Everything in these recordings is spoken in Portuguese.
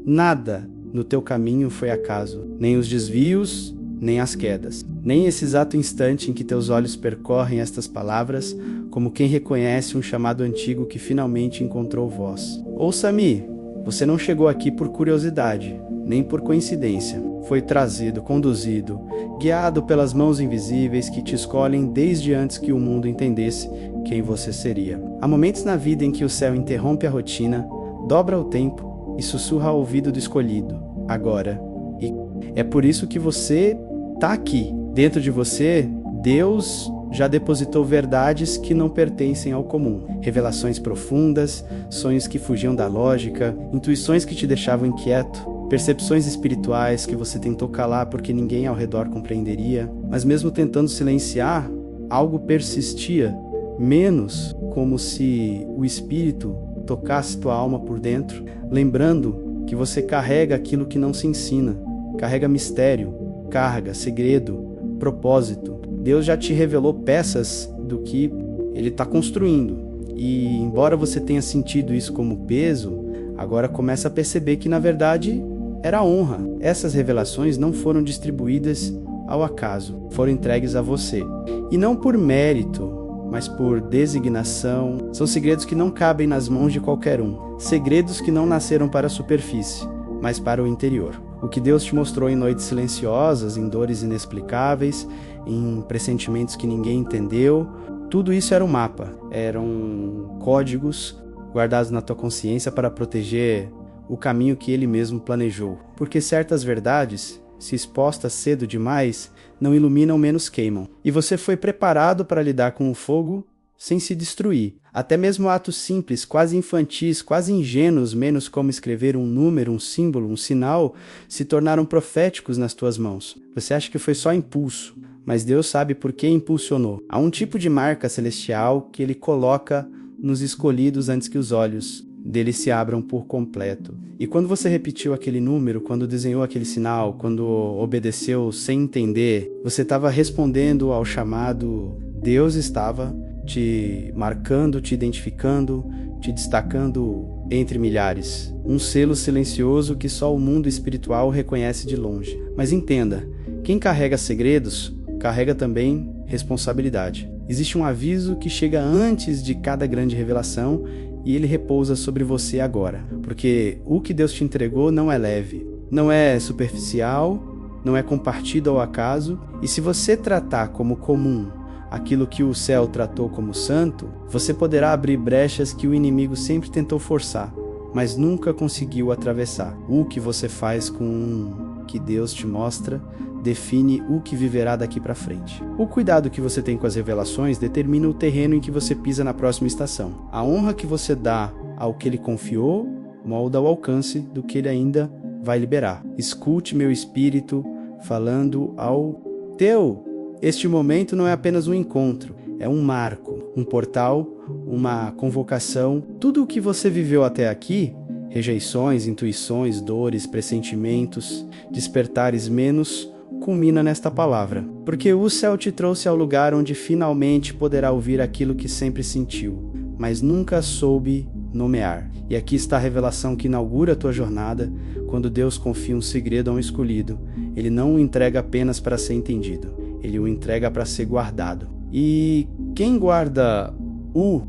Nada no teu caminho foi acaso, nem os desvios, nem as quedas, nem esse exato instante em que teus olhos percorrem estas palavras, como quem reconhece um chamado antigo que finalmente encontrou voz. Ouça-me, você não chegou aqui por curiosidade, nem por coincidência. Foi trazido, conduzido, guiado pelas mãos invisíveis que te escolhem desde antes que o mundo entendesse quem você seria. Há momentos na vida em que o céu interrompe a rotina, dobra o tempo e sussurra ao ouvido do escolhido, agora. E é por isso que você está aqui. Dentro de você, Deus já depositou verdades que não pertencem ao comum. Revelações profundas, sonhos que fugiam da lógica, intuições que te deixavam inquieto, percepções espirituais que você tentou calar porque ninguém ao redor compreenderia, mas mesmo tentando silenciar, algo persistia, menos como se o espírito tocasse tua alma por dentro, lembrando que você carrega aquilo que não se ensina, carrega mistério, carga, segredo, propósito. Deus já te revelou peças do que Ele está construindo, e embora você tenha sentido isso como peso, agora começa a perceber que na verdade era honra. Essas revelações não foram distribuídas ao acaso, foram entregues a você, e não por mérito, mas por designação. São segredos que não cabem nas mãos de qualquer um. Segredos que não nasceram para a superfície, mas para o interior. O que Deus te mostrou em noites silenciosas, em dores inexplicáveis, em pressentimentos que ninguém entendeu, tudo isso era um mapa. Eram códigos guardados na tua consciência para proteger o caminho que Ele mesmo planejou. Porque certas verdades, se expostas cedo demais, não iluminam, menos queimam. E você foi preparado para lidar com o fogo sem se destruir. Até mesmo atos simples, quase infantis, quase ingênuos, menos como escrever um número, um símbolo, um sinal, se tornaram proféticos nas tuas mãos. Você acha que foi só impulso, mas Deus sabe por que impulsionou. Há um tipo de marca celestial que Ele coloca nos escolhidos antes que os olhos deles se abram por completo. E quando você repetiu aquele número, quando desenhou aquele sinal, quando obedeceu sem entender, você estava respondendo ao chamado. Deus estava te marcando, te identificando, te destacando entre milhares. Um selo silencioso que só o mundo espiritual reconhece de longe. Mas entenda, quem carrega segredos, carrega também responsabilidade. Existe um aviso que chega antes de cada grande revelação e ele repousa sobre você agora, porque o que Deus te entregou não é leve, não é superficial, não é compartido ao acaso, e se você tratar como comum aquilo que o céu tratou como santo, você poderá abrir brechas que o inimigo sempre tentou forçar, mas nunca conseguiu atravessar. O que você faz com o que Deus te mostra define o que viverá daqui para frente. O cuidado que você tem com as revelações determina o terreno em que você pisa na próxima estação. A honra que você dá ao que Ele confiou molda o alcance do que Ele ainda vai liberar. Escute meu espírito falando ao teu. Este momento não é apenas um encontro, é um marco, um portal, uma convocação. Tudo o que você viveu até aqui, rejeições, intuições, dores, pressentimentos, despertares menos, culmina nesta palavra, porque o céu te trouxe ao lugar onde finalmente poderá ouvir aquilo que sempre sentiu, mas nunca soube nomear. E aqui está a revelação que inaugura a tua jornada. Quando Deus confia um segredo a um escolhido, Ele não o entrega apenas para ser entendido, Ele o entrega para ser guardado. E quem guarda o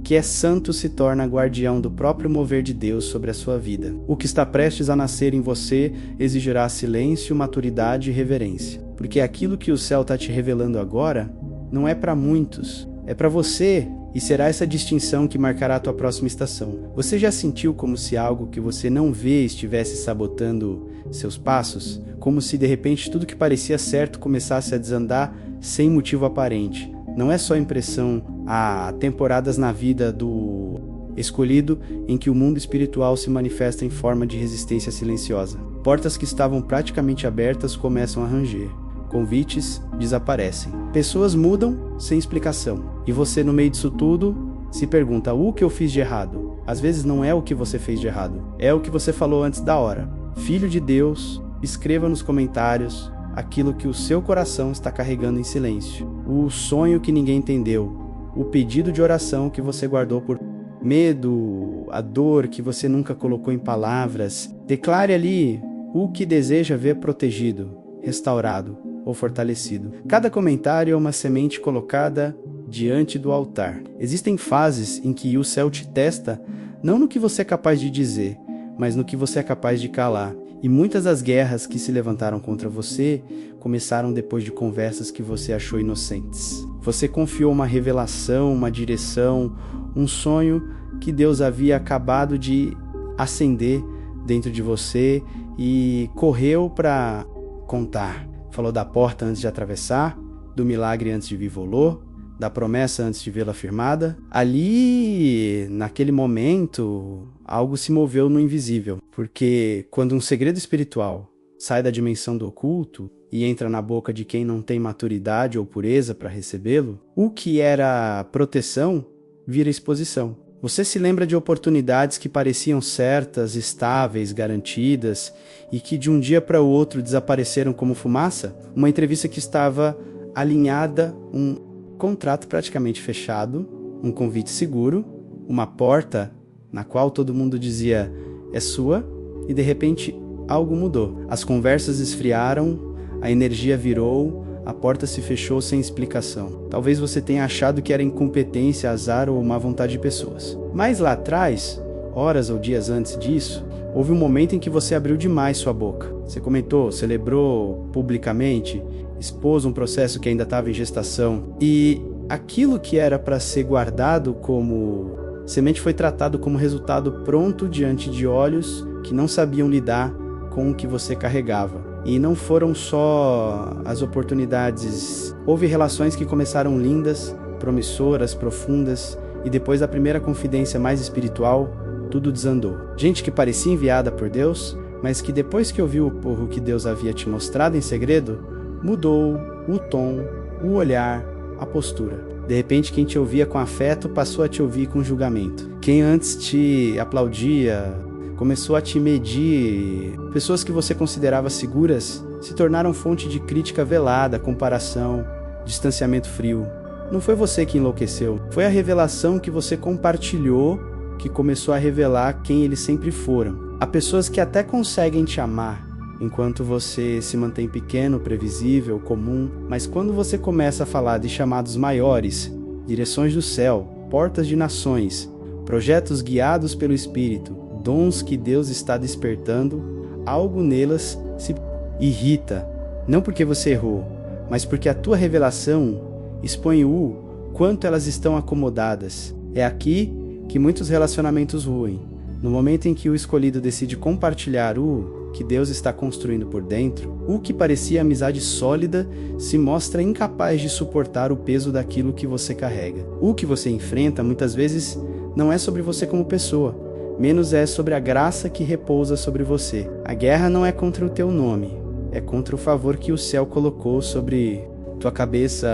que é santo se torna guardião do próprio mover de Deus sobre a sua vida. O que está prestes a nascer em você exigirá silêncio, maturidade e reverência. Porque aquilo que o céu está te revelando agora não é para muitos, é para você. E será essa distinção que marcará a tua próxima estação. Você já sentiu como se algo que você não vê estivesse sabotando seus passos? Como se de repente tudo que parecia certo começasse a desandar sem motivo aparente? Não é só impressão. Há temporadas na vida do escolhido em que o mundo espiritual se manifesta em forma de resistência silenciosa. Portas que estavam praticamente abertas começam a ranger. Convites desaparecem. Pessoas mudam sem explicação. E você, no meio disso tudo, se pergunta: o que eu fiz de errado? Às vezes não é o que você fez de errado, é o que você falou antes da hora. Filho de Deus, escreva nos comentários aquilo que o seu coração está carregando em silêncio. O sonho que ninguém entendeu. O pedido de oração que você guardou por medo, a dor que você nunca colocou em palavras. Declare ali o que deseja ver protegido, restaurado ou fortalecido. Cada comentário é uma semente colocada diante do altar. Existem fases em que o céu te testa não no que você é capaz de dizer, mas no que você é capaz de calar. E muitas das guerras que se levantaram contra você começaram depois de conversas que você achou inocentes. Você confiou uma revelação, uma direção, um sonho que Deus havia acabado de acender dentro de você e correu para contar. Falou da porta antes de atravessar, do milagre antes de vir volor, da promessa antes de vê-la firmada. Ali, naquele momento, algo se moveu no invisível, porque quando um segredo espiritual sai da dimensão do oculto e entra na boca de quem não tem maturidade ou pureza para recebê-lo, o que era proteção vira exposição. Você se lembra de oportunidades que pareciam certas, estáveis, garantidas e que de um dia para o outro desapareceram como fumaça? Uma entrevista que estava alinhada, um contrato praticamente fechado, um convite seguro, uma porta na qual todo mundo dizia é sua e de repente algo mudou. As conversas esfriaram, a energia virou, a porta se fechou sem explicação. Talvez você tenha achado que era incompetência, azar ou má vontade de pessoas. Mas lá atrás, horas ou dias antes disso, houve um momento em que você abriu demais sua boca. Você comentou, celebrou publicamente, expôs um processo que ainda estava em gestação. E aquilo que era para ser guardado como semente foi tratado como resultado pronto diante de olhos que não sabiam lidar com o que você carregava. E não foram só as oportunidades. Houve relações que começaram lindas, promissoras, profundas, e depois da primeira confidência mais espiritual, tudo desandou. Gente que parecia enviada por Deus, mas que depois que ouviu o que Deus havia te mostrado em segredo, mudou o tom, o olhar, a postura. De repente, quem te ouvia com afeto passou a te ouvir com julgamento. Quem antes te aplaudia, começou a te medir. Pessoas que você considerava seguras se tornaram fonte de crítica velada, comparação, distanciamento frio. Não foi você que enlouqueceu, foi a revelação que você compartilhou que começou a revelar quem eles sempre foram. Há pessoas que até conseguem te amar, enquanto você se mantém pequeno, previsível, comum, mas quando você começa a falar de chamados maiores, direções do céu, portas de nações, projetos guiados pelo Espírito, dons que Deus está despertando, algo nelas se irrita, não porque você errou, mas porque a tua revelação expõe o quanto elas estão acomodadas. É aqui que muitos relacionamentos ruem. No momento em que o escolhido decide compartilhar o que Deus está construindo por dentro, o que parecia amizade sólida se mostra incapaz de suportar o peso daquilo que você carrega. O que você enfrenta muitas vezes não é sobre você como pessoa, menos é sobre a graça que repousa sobre você. A guerra não é contra o teu nome, é contra o favor que o céu colocou sobre tua cabeça.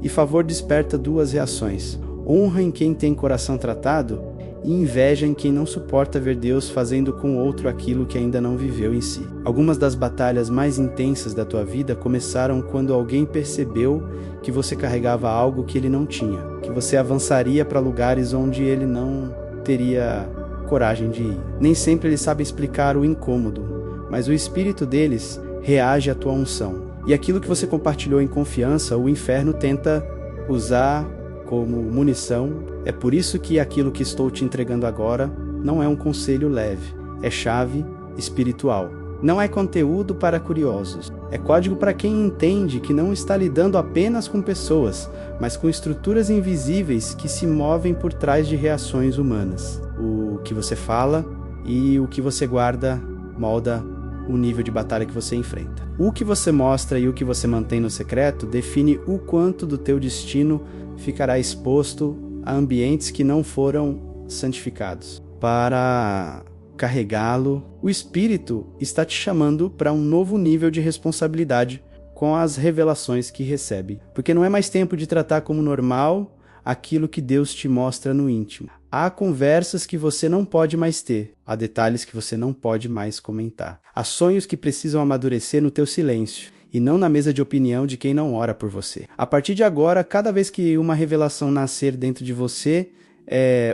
E favor desperta duas reações: honra em quem tem coração tratado e inveja em quem não suporta ver Deus fazendo com outro aquilo que ainda não viveu em si. Algumas das batalhas mais intensas da tua vida começaram quando alguém percebeu que você carregava algo que ele não tinha, que você avançaria para lugares onde ele não teria coragem de ir. Nem sempre eles sabem explicar o incômodo, mas o espírito deles reage à tua unção. E aquilo que você compartilhou em confiança, o inferno tenta usar como munição. É por isso que aquilo que estou te entregando agora não é um conselho leve, é chave espiritual. Não é conteúdo para curiosos, é código para quem entende que não está lidando apenas com pessoas, mas com estruturas invisíveis que se movem por trás de reações humanas. O que você fala e o que você guarda molda o nível de batalha que você enfrenta. O que você mostra e o que você mantém no secreto define o quanto do teu destino ficará exposto a ambientes que não foram santificados. Para carregá-lo, o Espírito está te chamando para um novo nível de responsabilidade com as revelações que recebe. Porque não é mais tempo de tratar como normal aquilo que Deus te mostra no íntimo. Há conversas que você não pode mais ter, há detalhes que você não pode mais comentar. Há sonhos que precisam amadurecer no teu silêncio e não na mesa de opinião de quem não ora por você. A partir de agora, cada vez que uma revelação nascer dentro de você,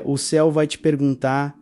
o céu vai te perguntar,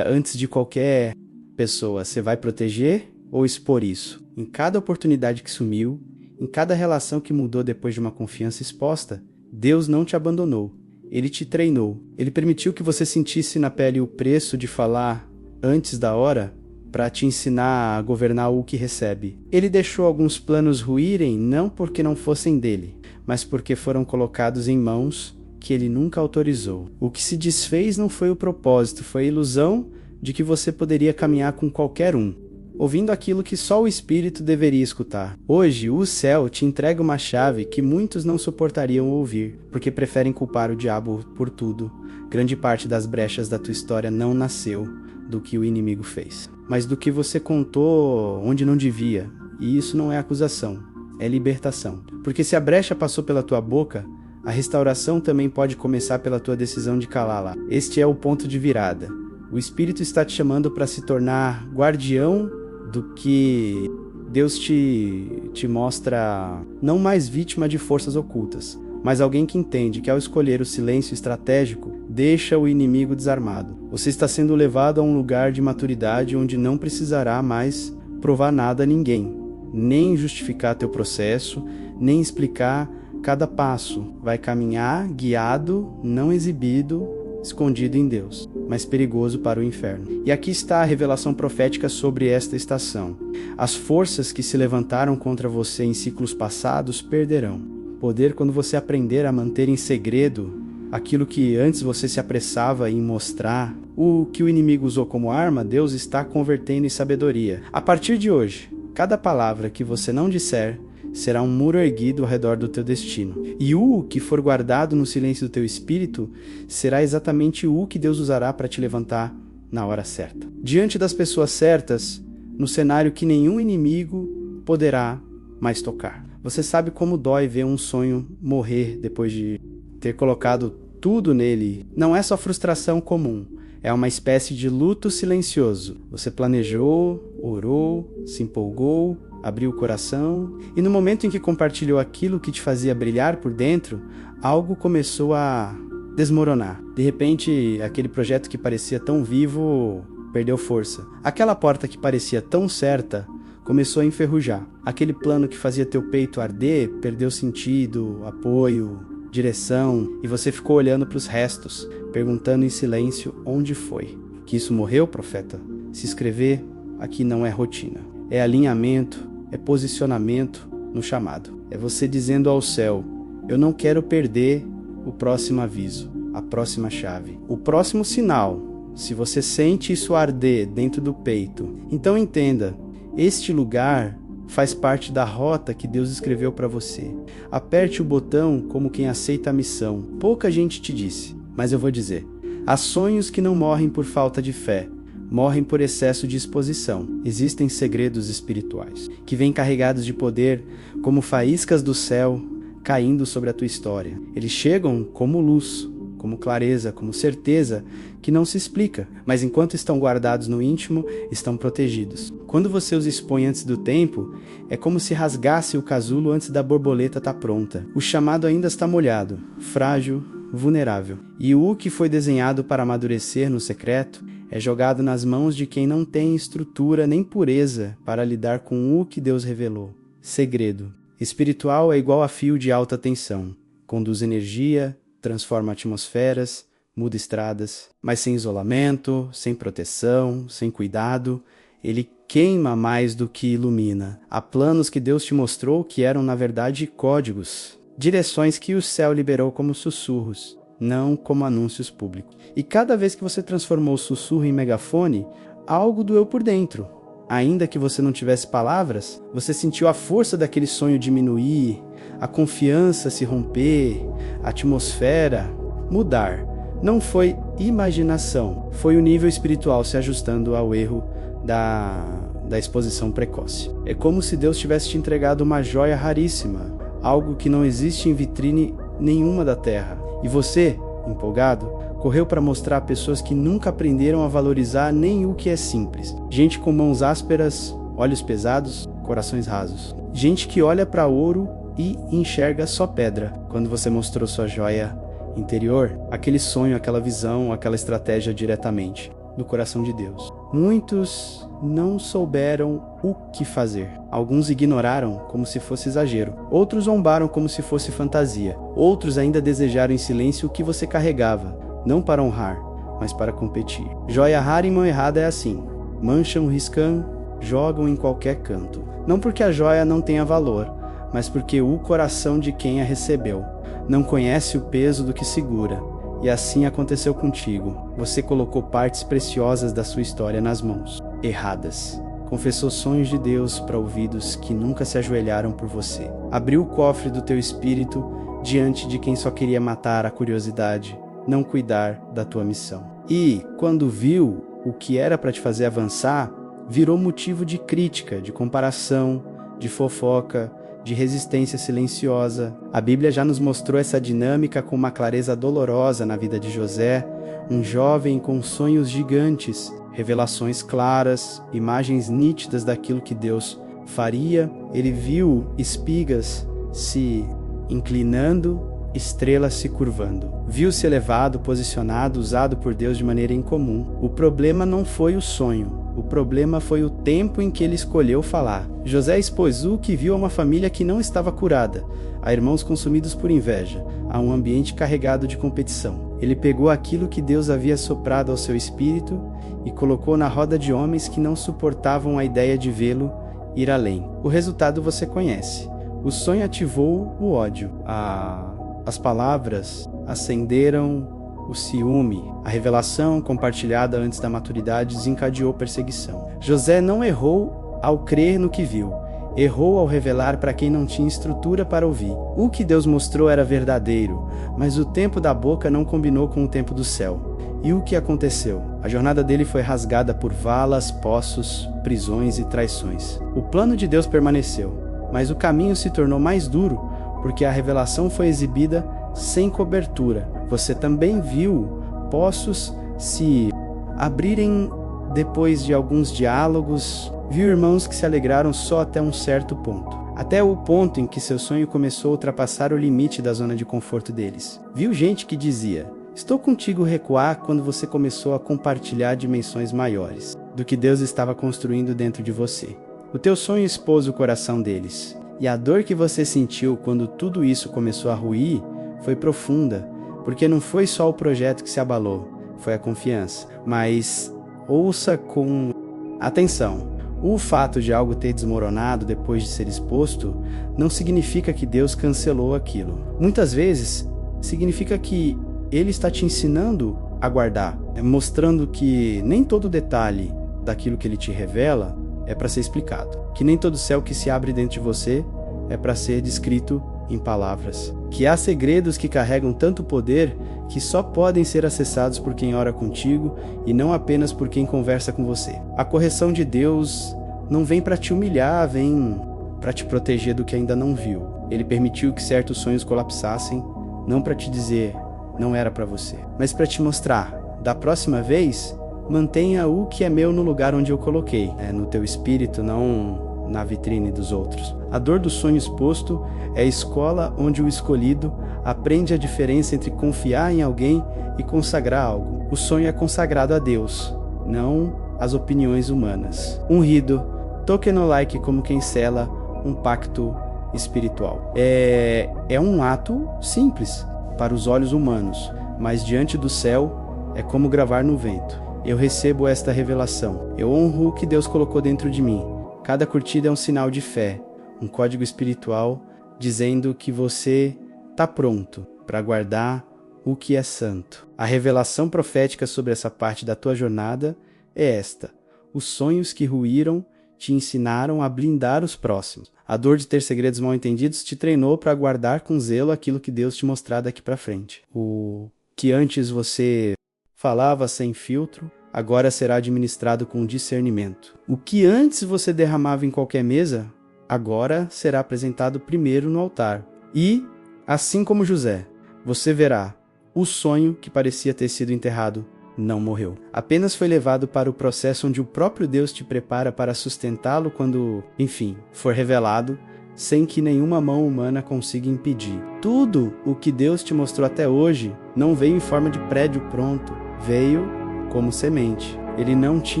antes de qualquer pessoa, você vai proteger ou expor isso? Em cada oportunidade que sumiu, em cada relação que mudou depois de uma confiança exposta, Deus não te abandonou. Ele te treinou. Ele permitiu que você sentisse na pele o preço de falar antes da hora para te ensinar a governar o que recebe. Ele deixou alguns planos ruírem não porque não fossem dele, mas porque foram colocados em mãos que ele nunca autorizou. O que se desfez não foi o propósito, foi a ilusão de que você poderia caminhar com qualquer um, ouvindo aquilo que só o Espírito deveria escutar. Hoje, o céu te entrega uma chave que muitos não suportariam ouvir, porque preferem culpar o diabo por tudo. Grande parte das brechas da tua história não nasceu do que o inimigo fez, mas do que você contou onde não devia. E isso não é acusação, é libertação. Porque se a brecha passou pela tua boca, a restauração também pode começar pela tua decisão de calá-la. Este é o ponto de virada. O Espírito está te chamando para se tornar guardião do que Deus te mostra, não mais vítima de forças ocultas, mas alguém que entende que ao escolher o silêncio estratégico, deixa o inimigo desarmado. Você está sendo levado a um lugar de maturidade onde não precisará mais provar nada a ninguém, nem justificar teu processo, nem explicar cada passo. Vai caminhar guiado, não exibido, escondido em Deus, mas perigoso para o inferno. E aqui está a revelação profética sobre esta estação. As forças que se levantaram contra você em ciclos passados perderão poder quando você aprender a manter em segredo aquilo que antes você se apressava em mostrar. O que o inimigo usou como arma, Deus está convertendo em sabedoria. A partir de hoje, cada palavra que você não disser será um muro erguido ao redor do teu destino. E o que for guardado no silêncio do teu espírito será exatamente o que Deus usará para te levantar na hora certa. Diante das pessoas certas, no cenário que nenhum inimigo poderá mais tocar. Você sabe como dói ver um sonho morrer depois de ter colocado tudo nele. Não é só frustração comum. É uma espécie de luto silencioso. Você planejou, orou, se empolgou, abriu o coração, e no momento em que compartilhou aquilo que te fazia brilhar por dentro, algo começou a desmoronar. De repente, aquele projeto que parecia tão vivo perdeu força. Aquela porta que parecia tão certa começou a enferrujar. Aquele plano que fazia teu peito arder perdeu sentido, apoio, direção, e você ficou olhando para os restos, perguntando em silêncio onde foi. Que isso morreu, profeta? Se escrever aqui não é rotina. É alinhamento, é posicionamento no chamado. É você dizendo ao céu: eu não quero perder o próximo aviso, a próxima chave, o próximo sinal. Se você sente isso arder dentro do peito, então entenda, este lugar faz parte da rota que Deus escreveu para você. Aperte o botão como quem aceita a missão. Pouca gente te disse, mas eu vou dizer. Há sonhos que não morrem por falta de fé, morrem por excesso de exposição. Existem segredos espirituais, que vêm carregados de poder, como faíscas do céu, caindo sobre a tua história. Eles chegam como luz, como clareza, como certeza, que não se explica, mas enquanto estão guardados no íntimo, estão protegidos. Quando você os expõe antes do tempo, é como se rasgasse o casulo antes da borboleta estar pronta. O chamado ainda está molhado, frágil, vulnerável. E o que foi desenhado para amadurecer no secreto é jogado nas mãos de quem não tem estrutura nem pureza para lidar com o que Deus revelou. Segredo. Espiritual é igual a fio de alta tensão. Conduz energia, transforma atmosferas, muda estradas, mas sem isolamento, sem proteção, sem cuidado, ele queima mais do que ilumina. Há planos que Deus te mostrou que eram na verdade códigos, direções que o céu liberou como sussurros, não como anúncios públicos. E cada vez que você transformou o sussurro em megafone, algo doeu por dentro. Ainda que você não tivesse palavras, você sentiu a força daquele sonho diminuir, a confiança se romper, a atmosfera mudar. Não foi imaginação, foi o nível espiritual se ajustando ao erro da exposição precoce. É como se Deus tivesse te entregado uma joia raríssima, algo que não existe em vitrine nenhuma da terra. E você, empolgado, correu para mostrar a pessoas que nunca aprenderam a valorizar nem o que é simples. Gente com mãos ásperas, olhos pesados, corações rasos. Gente que olha para ouro e enxerga só pedra. Quando você mostrou sua joia interior aquele sonho, aquela visão, aquela estratégia diretamente do coração de Deus. Muitos não souberam o que fazer. Alguns ignoraram como se fosse exagero. Outros zombaram como se fosse fantasia. Outros ainda desejaram em silêncio o que você carregava, não para honrar, mas para competir. Joia rara em mão errada é assim. Mancham, riscam, jogam em qualquer canto. Não porque a joia não tenha valor, mas porque o coração de quem a recebeu não conhece o peso do que segura. E assim aconteceu contigo. Você colocou partes preciosas da sua história nas mãos erradas. Confessou sonhos de Deus para ouvidos que nunca se ajoelharam por você. Abriu o cofre do teu espírito diante de quem só queria matar a curiosidade, não cuidar da tua missão. E, quando viu o que era para te fazer avançar, virou motivo de crítica, de comparação, de fofoca, de resistência silenciosa. A Bíblia já nos mostrou essa dinâmica com uma clareza dolorosa na vida de José, um jovem com sonhos gigantes, revelações claras, imagens nítidas daquilo que Deus faria. Ele viu espigas se inclinando, estrelas se curvando. Viu-se elevado, posicionado, usado por Deus de maneira incomum. O problema não foi o sonho. O problema foi o tempo em que ele escolheu falar. José expôs o que viu a uma família que não estava curada, a irmãos consumidos por inveja, a um ambiente carregado de competição. Ele pegou aquilo que Deus havia soprado ao seu espírito e colocou na roda de homens que não suportavam a ideia de vê-lo ir além. O resultado você conhece. O sonho ativou o ódio. As palavras acenderam o ciúme. A revelação compartilhada antes da maturidade desencadeou perseguição. José não errou ao crer no que viu. Errou ao revelar para quem não tinha estrutura para ouvir. O que Deus mostrou era verdadeiro, mas o tempo da boca não combinou com o tempo do céu. E o que aconteceu? A jornada dele foi rasgada por valas, poços, prisões e traições. O plano de Deus permaneceu, mas o caminho se tornou mais duro porque a revelação foi exibida sem cobertura. Você também viu poços se abrirem depois de alguns diálogos, viu irmãos que se alegraram só até um certo ponto. Até o ponto em que seu sonho começou a ultrapassar o limite da zona de conforto deles. Viu gente que dizia: estou contigo recuar, quando você começou a compartilhar dimensões maiores do que Deus estava construindo dentro de você. O teu sonho expôs o coração deles. E a dor que você sentiu quando tudo isso começou a ruir foi profunda, porque não foi só o projeto que se abalou, foi a confiança. Mas ouça com atenção. O fato de algo ter desmoronado depois de ser exposto não significa que Deus cancelou aquilo. Muitas vezes, significa que Ele está te ensinando a guardar, mostrando que nem todo detalhe daquilo que Ele te revela é para ser explicado, que nem todo céu que se abre dentro de você é para ser descrito em palavras, que há segredos que carregam tanto poder que só podem ser acessados por quem ora contigo e não apenas por quem conversa com você. A correção de Deus não vem para te humilhar, vem para te proteger do que ainda não viu. Ele permitiu que certos sonhos colapsassem, não para te dizer não era para você, mas para te mostrar, da próxima vez, mantenha o que é meu no lugar onde eu coloquei, no teu espírito, não na vitrine dos outros. A dor do sonho exposto é a escola onde o escolhido aprende a diferença entre confiar em alguém e consagrar algo. O sonho é consagrado a Deus, não às opiniões humanas. Ungido, toque no like como quem sela um pacto espiritual. É um ato simples para os olhos humanos, mas diante do céu é como gravar no vento. Eu recebo esta revelação. Eu honro o que Deus colocou dentro de mim. Cada curtida é um sinal de fé, um código espiritual dizendo que você está pronto para guardar o que é santo. A revelação profética sobre essa parte da tua jornada é esta: os sonhos que ruíram te ensinaram a blindar os próximos. A dor de ter segredos mal entendidos te treinou para guardar com zelo aquilo que Deus te mostrar daqui para frente. O que antes você falava sem filtro, agora será administrado com discernimento. O que antes você derramava em qualquer mesa, agora será apresentado primeiro no altar. E, assim como José, você verá, o sonho que parecia ter sido enterrado não morreu. Apenas foi levado para o processo onde o próprio Deus te prepara para sustentá-lo quando, enfim, for revelado sem que nenhuma mão humana consiga impedir. Tudo o que Deus te mostrou até hoje não veio em forma de prédio pronto, veio como semente. Ele não te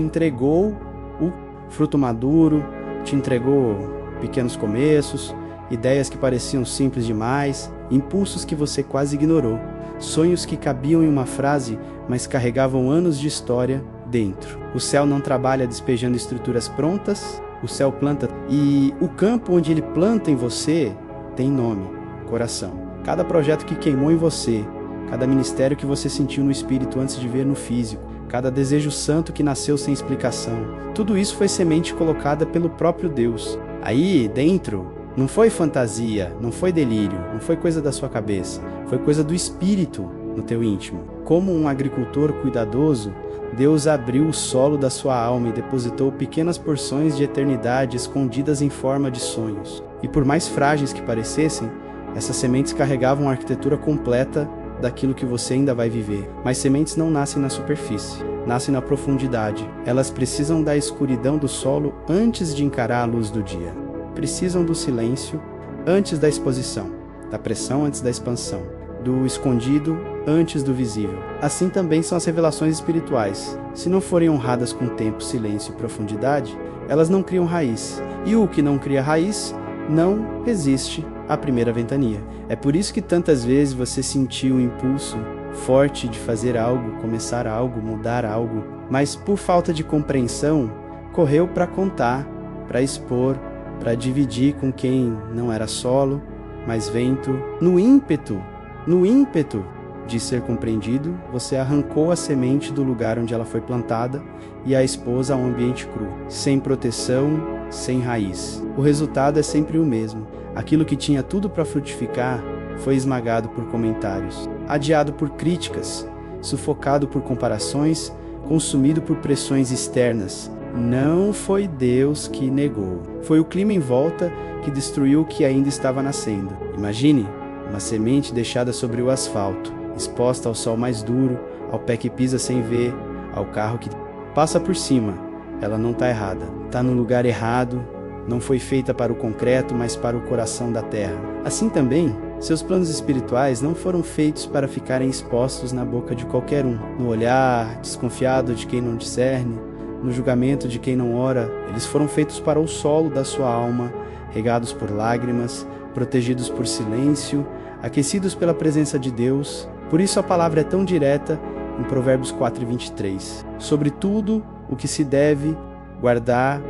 entregou o fruto maduro, te entregou pequenos começos, ideias que pareciam simples demais, impulsos que você quase ignorou, sonhos que cabiam em uma frase, mas carregavam anos de história dentro. O céu não trabalha despejando estruturas prontas, o céu planta, e o campo onde ele planta em você tem nome, coração. Cada projeto que queimou em você, cada ministério que você sentiu no espírito antes de ver no físico, cada desejo santo que nasceu sem explicação, tudo isso foi semente colocada pelo próprio Deus. Aí dentro não foi fantasia, não foi delírio, não foi coisa da sua cabeça, foi coisa do espírito no teu íntimo. Como um agricultor cuidadoso, Deus abriu o solo da sua alma e depositou pequenas porções de eternidade escondidas em forma de sonhos. E por mais frágeis que parecessem, essas sementes carregavam a arquitetura completa daquilo que você ainda vai viver. Mas sementes não nascem na superfície, nascem na profundidade. Elas precisam da escuridão do solo antes de encarar a luz do dia. Precisam do silêncio antes da exposição, da pressão antes da expansão, do escondido antes do visível. Assim também são as revelações espirituais. Se não forem honradas com tempo, silêncio e profundidade, elas não criam raiz. E o que não cria raiz não resiste à primeira ventania. É por isso que tantas vezes você sentiu um impulso forte de fazer algo, começar algo, mudar algo, mas por falta de compreensão, correu para contar, para expor, para dividir com quem não era solo, mas vento. No ímpeto de ser compreendido, você arrancou a semente do lugar onde ela foi plantada e a expôs a um ambiente cru, sem proteção, sem raiz. O resultado é sempre o mesmo. Aquilo que tinha tudo para frutificar foi esmagado por comentários, adiado por críticas, sufocado por comparações, consumido por pressões externas. Não foi Deus que negou. Foi o clima em volta que destruiu o que ainda estava nascendo. Imagine uma semente deixada sobre o asfalto, exposta ao sol mais duro, ao pé que pisa sem ver, ao carro que passa por cima. Ela não está errada. Está no lugar errado. Não foi feita para o concreto, mas para o coração da terra. Assim também, seus planos espirituais não foram feitos para ficarem expostos na boca de qualquer um, no olhar desconfiado de quem não discerne, no julgamento de quem não ora. Eles foram feitos para o solo da sua alma, regados por lágrimas, protegidos por silêncio, aquecidos pela presença de Deus. Por isso a palavra é tão direta em Provérbios 4:23. Sobre tudo o que se deve guardar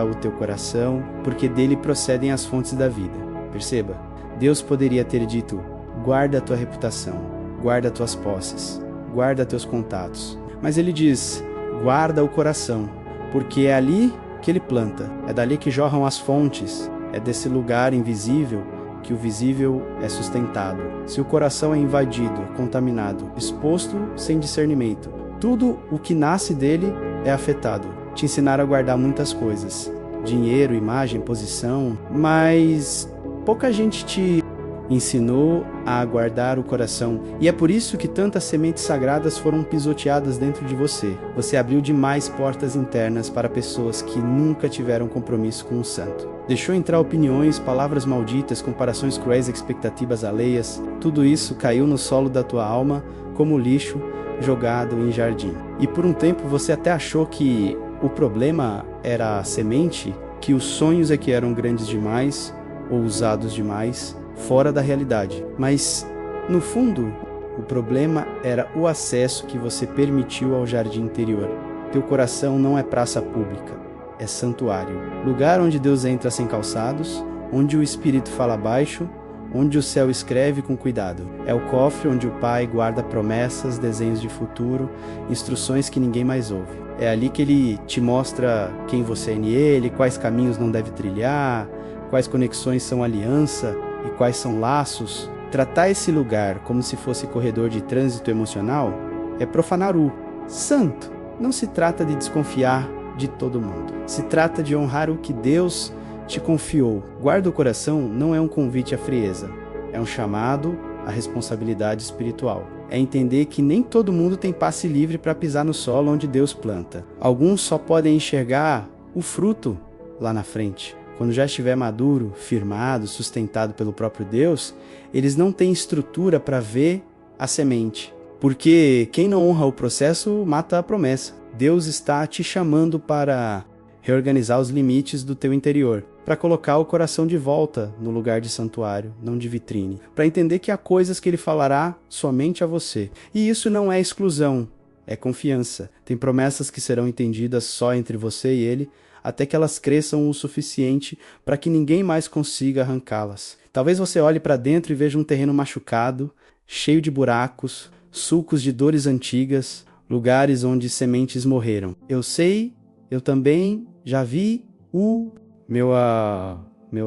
o teu coração, porque dele procedem as fontes da vida. Perceba, Deus poderia ter dito: guarda a tua reputação, guarda tuas posses, guarda teus contatos. Mas ele diz: guarda o coração, porque é ali que ele planta, é dali que jorram as fontes, é desse lugar invisível que o visível é sustentado. Se o coração é invadido, contaminado, exposto sem discernimento, tudo o que nasce dele é afetado. Te ensinaram a guardar muitas coisas, dinheiro, imagem, posição, mas pouca gente te ensinou a guardar o coração. E é por isso que tantas sementes sagradas foram pisoteadas dentro de você. Você abriu demais portas internas para pessoas que nunca tiveram compromisso com o santo. Deixou entrar opiniões, palavras malditas, comparações cruéis, expectativas alheias. Tudo isso caiu no solo da tua alma como lixo jogado em jardim. E por um tempo você até achou que o problema era a semente, que os sonhos é que eram grandes demais, ousados demais, fora da realidade. Mas, no fundo, o problema era o acesso que você permitiu ao jardim interior. Teu coração não é praça pública, é santuário. Lugar onde Deus entra sem calçados, onde o Espírito fala baixo, onde o céu escreve com cuidado. É o cofre onde o Pai guarda promessas, desenhos de futuro, instruções que ninguém mais ouve. É ali que Ele te mostra quem você é nele, quais caminhos não deve trilhar, quais conexões são aliança e quais são laços. Tratar esse lugar como se fosse corredor de trânsito emocional é profanar o santo. Não se trata de desconfiar de todo mundo. Se trata de honrar o que Deus te confiou. Guarda o coração não é um convite à frieza, é um chamado à responsabilidade espiritual. É entender que nem todo mundo tem passe livre para pisar no solo onde Deus planta. Alguns só podem enxergar o fruto lá na frente. quando já estiver maduro, firmado, sustentado pelo próprio Deus, eles não têm estrutura para ver a semente. Porque quem não honra o processo mata a promessa. Deus está te chamando para reorganizar os limites do teu interior, para colocar o coração de volta no lugar de santuário, não de vitrine, para entender que há coisas que Ele falará somente a você. E isso não é exclusão, é confiança. Tem promessas que serão entendidas só entre você e Ele, até que elas cresçam o suficiente para que ninguém mais consiga arrancá-las. Talvez você olhe para dentro e veja um terreno machucado, cheio de buracos, sulcos de dores antigas, lugares onde sementes morreram. Eu sei, eu também já vi o meu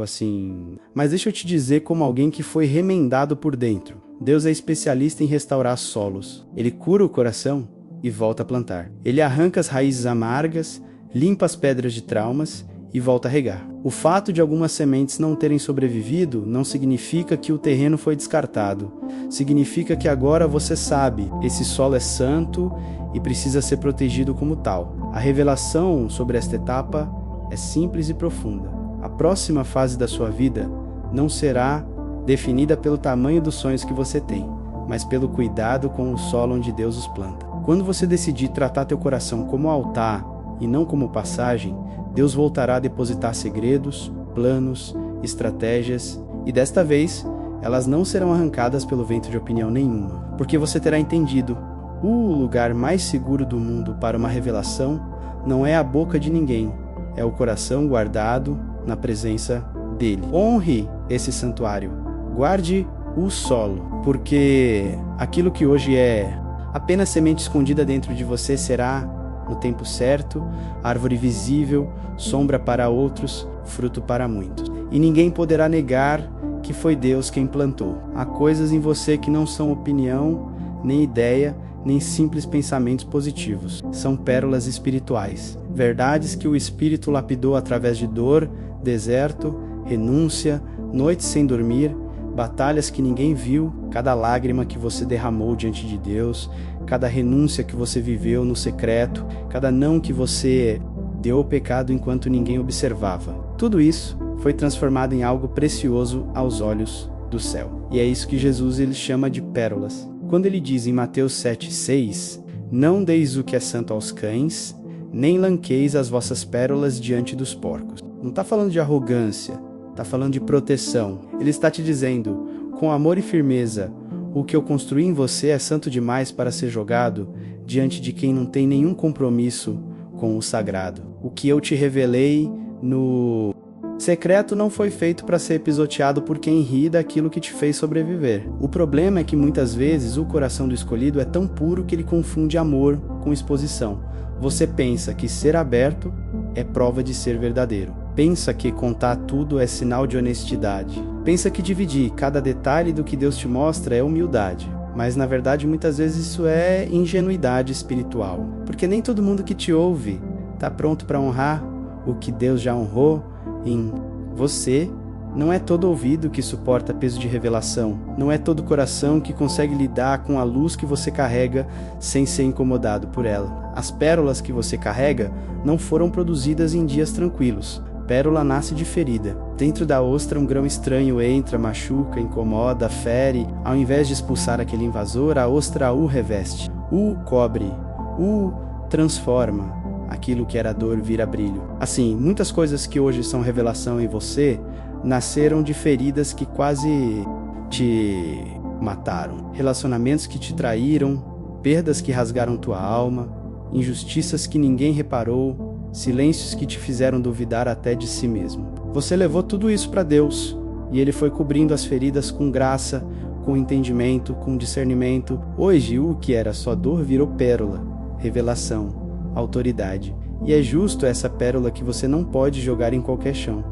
assim... Mas deixa eu te dizer como alguém que foi remendado por dentro. Deus é especialista em restaurar solos. Ele cura o coração e volta a plantar. Ele arranca as raízes amargas, limpa as pedras de traumas e volta a regar. O fato de algumas sementes não terem sobrevivido não significa que o terreno foi descartado. Significa que agora você sabe, esse solo é santo e precisa ser protegido como tal. A revelação sobre esta etapa é simples e profunda. A próxima fase da sua vida não será definida pelo tamanho dos sonhos que você tem, mas pelo cuidado com o solo onde Deus os planta. Quando você decidir tratar teu coração como altar e não como passagem, Deus voltará a depositar segredos, planos, estratégias, e desta vez, elas não serão arrancadas pelo vento de opinião nenhuma, porque você terá entendido, o lugar mais seguro do mundo para uma revelação não é a boca de ninguém, é o coração guardado na presença dele. Honre esse santuário, guarde o solo, porque aquilo que hoje é apenas semente escondida dentro de você será, no tempo certo, árvore visível, sombra para outros, fruto para muitos. E ninguém poderá negar que foi Deus quem plantou. Há coisas em você que não são opinião, nem ideia, nem simples pensamentos positivos. São pérolas espirituais. Verdades que o Espírito lapidou através de dor, deserto, renúncia, noites sem dormir, batalhas que ninguém viu, cada lágrima que você derramou diante de Deus, cada renúncia que você viveu no secreto, cada não que você deu ao pecado enquanto ninguém observava. Tudo isso foi transformado em algo precioso aos olhos do céu. E é isso que Jesus ele chama de pérolas. Quando ele diz em Mateus 7,6, não deis o que é santo aos cães, nem lanqueis as vossas pérolas diante dos porcos. Não está falando de arrogância, está falando de proteção. Ele está te dizendo, com amor e firmeza, o que eu construí em você é santo demais para ser jogado diante de quem não tem nenhum compromisso com o sagrado. O que eu te revelei no secreto não foi feito para ser pisoteado por quem ri daquilo que te fez sobreviver. O problema é que muitas vezes o coração do escolhido é tão puro que ele confunde amor com exposição. Você pensa que ser aberto é prova de ser verdadeiro. Pensa que contar tudo é sinal de honestidade. Pensa que dividir cada detalhe do que Deus te mostra é humildade. Mas na verdade muitas vezes isso é ingenuidade espiritual. Porque nem todo mundo que te ouve está pronto para honrar o que Deus já honrou em você. Não é todo ouvido que suporta peso de revelação. Não é todo coração que consegue lidar com a luz que você carrega sem ser incomodado por ela. As pérolas que você carrega não foram produzidas em dias tranquilos. Pérola nasce de ferida. Dentro da ostra um grão estranho entra, machuca, incomoda, fere. Ao invés de expulsar aquele invasor, a ostra o reveste, o cobre, o transforma. Aquilo que era dor vira brilho. Assim, muitas coisas que hoje são revelação em você nasceram de feridas que quase te mataram. Relacionamentos que te traíram, perdas que rasgaram tua alma, injustiças que ninguém reparou, silêncios que te fizeram duvidar até de si mesmo. Você levou tudo isso para Deus e Ele foi cobrindo as feridas com graça, com entendimento, com discernimento. Hoje, o que era só dor virou pérola, revelação, autoridade. E é justo essa pérola que você não pode jogar em qualquer chão.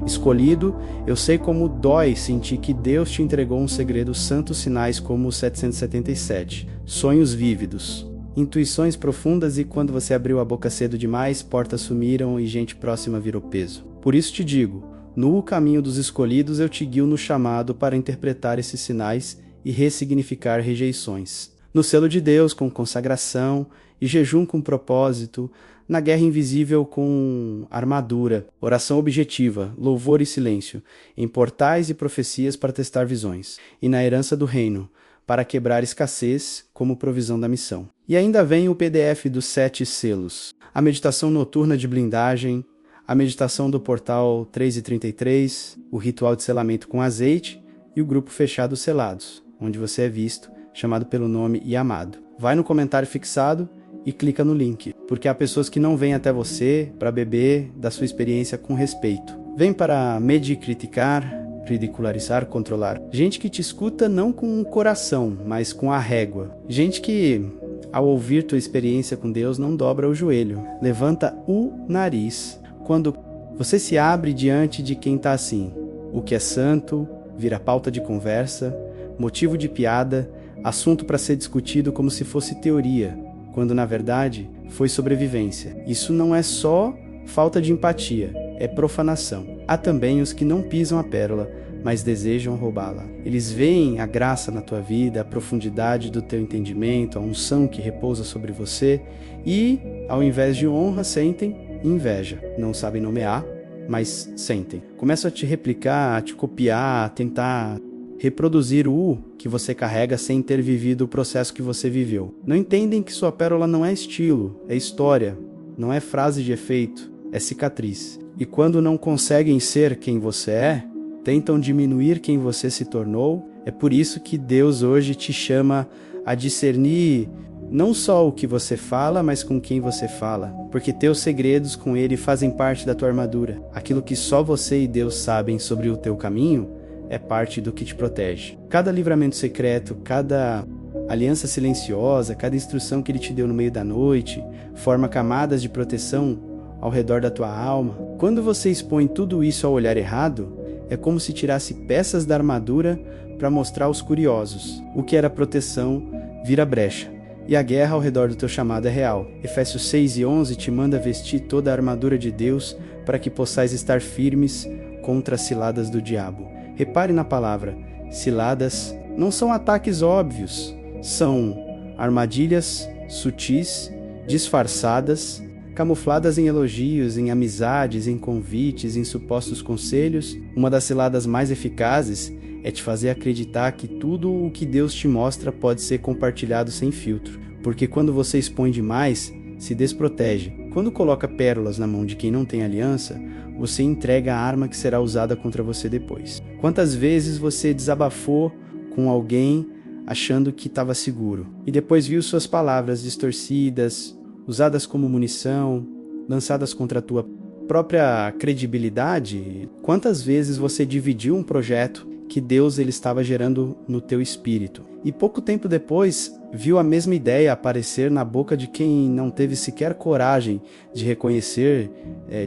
Escolhido, eu sei como dói sentir que Deus te entregou um segredo, santos sinais como os 777, sonhos vívidos, intuições profundas, e quando você abriu a boca cedo demais, portas sumiram e gente próxima virou peso. Por isso te digo, no caminho dos escolhidos eu te guio no chamado para interpretar esses sinais e ressignificar rejeições. no selo de Deus com consagração e jejum com propósito, na guerra invisível com armadura, oração objetiva, louvor e silêncio, em portais e profecias para testar visões, e na herança do reino, para quebrar escassez como provisão da missão. E ainda vem o PDF dos 7 selos, a meditação noturna de blindagem, a meditação do portal 3:33, o ritual de selamento com azeite e o grupo fechado Selados, onde você é visto, chamado pelo nome e amado. Vai no comentário fixado e clica no link, porque há pessoas que não vêm até você para beber da sua experiência com respeito. Vem para medir, criticar, ridicularizar, controlar. Gente que te escuta não com o coração, mas com a régua. Gente que, ao ouvir tua experiência com Deus, não dobra o joelho, levanta o nariz. Quando você se abre diante de quem está assim, o que é santo vira pauta de conversa, motivo de piada, assunto para ser discutido como se fosse teoria, quando na verdade foi sobrevivência. Isso não é só falta de empatia, é profanação. Há também os que não pisam a pérola, mas desejam roubá-la. Eles veem a graça na tua vida, a profundidade do teu entendimento, a unção que repousa sobre você e, ao invés de honra, sentem inveja. Não sabem nomear, mas sentem. Começam a te replicar, a te copiar, a tentar reproduzir o que você carrega sem ter vivido o processo que você viveu. Não entendem que sua pérola não é estilo, é história, não é frase de efeito, é cicatriz. E quando não conseguem ser quem você é, tentam diminuir quem você se tornou. É por isso que Deus hoje te chama a discernir não só o que você fala, mas com quem você fala, porque teus segredos com Ele fazem parte da tua armadura. Aquilo que só você e Deus sabem sobre o teu caminho é parte do que te protege. Cada livramento secreto, cada aliança silenciosa, cada instrução que Ele te deu no meio da noite, forma camadas de proteção ao redor da tua alma. Quando você expõe tudo isso ao olhar errado, é como se tirasse peças da armadura para mostrar aos curiosos. O que era proteção vira brecha. E a guerra ao redor do teu chamado é real. Efésios 6:11 te manda vestir toda a armadura de Deus para que possais estar firmes contra as ciladas do diabo. Repare na palavra, ciladas não são ataques óbvios, são armadilhas sutis, disfarçadas, camufladas em elogios, em amizades, em convites, em supostos conselhos. Uma das ciladas mais eficazes é te fazer acreditar que tudo o que Deus te mostra pode ser compartilhado sem filtro, porque quando você expõe demais, se desprotege. Quando coloca pérolas na mão de quem não tem aliança, você entrega a arma que será usada contra você depois. Quantas vezes você desabafou com alguém achando que estava seguro, e depois viu suas palavras distorcidas, usadas como munição, lançadas contra a tua própria credibilidade? Quantas vezes você dividiu um projeto que Deus ele estava gerando no teu espírito, e pouco tempo depois viu a mesma ideia aparecer na boca de quem não teve sequer coragem de reconhecer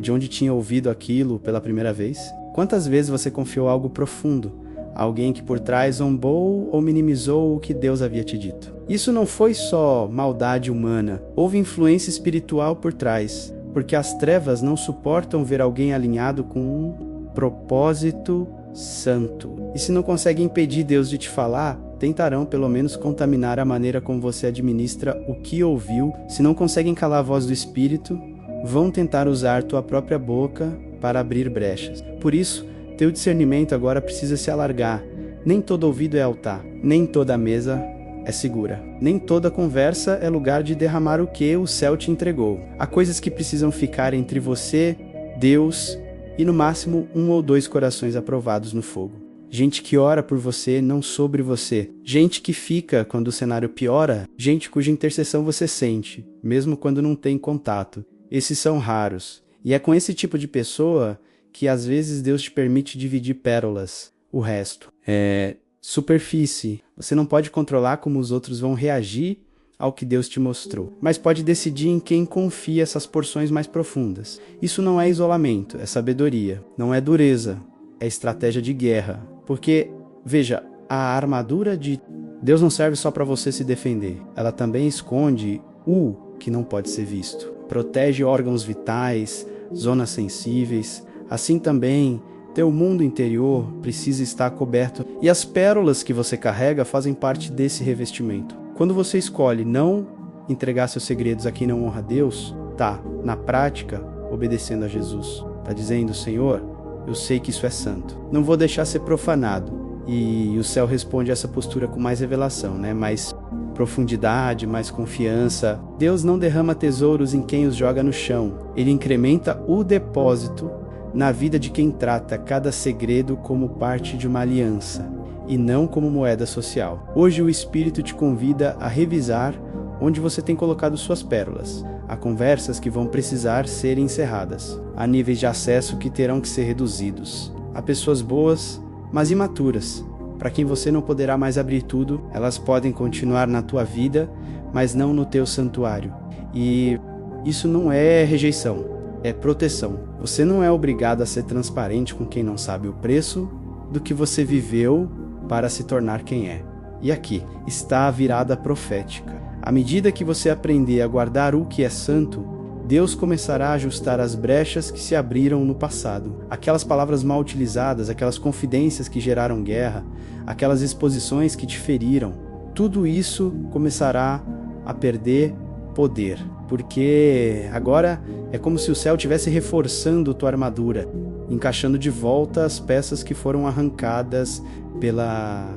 de onde tinha ouvido aquilo pela primeira vez? Quantas vezes você confiou algo profundo a alguém que por trás zombou ou minimizou o que Deus havia te dito? Isso não foi só maldade humana, houve influência espiritual por trás, porque as trevas não suportam ver alguém alinhado com um propósito santo. E se não conseguem impedir Deus de te falar, tentarão pelo menos contaminar a maneira como você administra o que ouviu. Se não conseguem calar a voz do Espírito, vão tentar usar tua própria boca para abrir brechas. Por isso, teu discernimento agora precisa se alargar. Nem todo ouvido é altar, nem toda mesa é segura. Nem toda conversa é lugar de derramar o que o céu te entregou. Há coisas que precisam ficar entre você, Deus e no máximo 1 ou 2 corações aprovados no fogo. Gente que ora por você, não sobre você. Gente que fica quando o cenário piora. Gente cuja intercessão você sente, mesmo quando não tem contato. Esses são raros. E é com esse tipo de pessoa que às vezes Deus te permite dividir pérolas. O resto é superfície. Você não pode controlar como os outros vão reagir ao que Deus te mostrou, mas pode decidir em quem confia essas porções mais profundas. Isso não é isolamento, é sabedoria. Não é dureza, é estratégia de guerra. Porque, veja, a armadura de Deus não serve só para você se defender. Ela também esconde o que não pode ser visto. Protege órgãos vitais, zonas sensíveis. Assim também, teu mundo interior precisa estar coberto. E as pérolas que você carrega fazem parte desse revestimento. Quando você escolhe não entregar seus segredos a quem não honra Deus, tá, na prática, obedecendo a Jesus. Tá dizendo, Senhor, eu sei que isso é santo. Não vou deixar ser profanado. E o céu responde a essa postura com mais revelação, né? Mais profundidade, mais confiança. Deus não derrama tesouros em quem os joga no chão. Ele incrementa o depósito na vida de quem trata cada segredo como parte de uma aliança e não como moeda social. Hoje o Espírito te convida a revisar onde você tem colocado suas pérolas. Há conversas que vão precisar ser encerradas. Há níveis de acesso que terão que ser reduzidos. Há pessoas boas, mas imaturas, para quem você não poderá mais abrir tudo. Elas podem continuar na tua vida, mas não no teu santuário. E isso não é rejeição, é proteção. Você não é obrigado a ser transparente com quem não sabe o preço do que você viveu para se tornar quem é. E aqui está a virada profética. À medida que você aprender a guardar o que é santo, Deus começará a ajustar as brechas que se abriram no passado. Aquelas palavras mal utilizadas, aquelas confidências que geraram guerra, aquelas exposições que te feriram, tudo isso começará a perder poder. Porque agora é como se o céu estivesse reforçando tua armadura, encaixando de volta as peças que foram arrancadas pela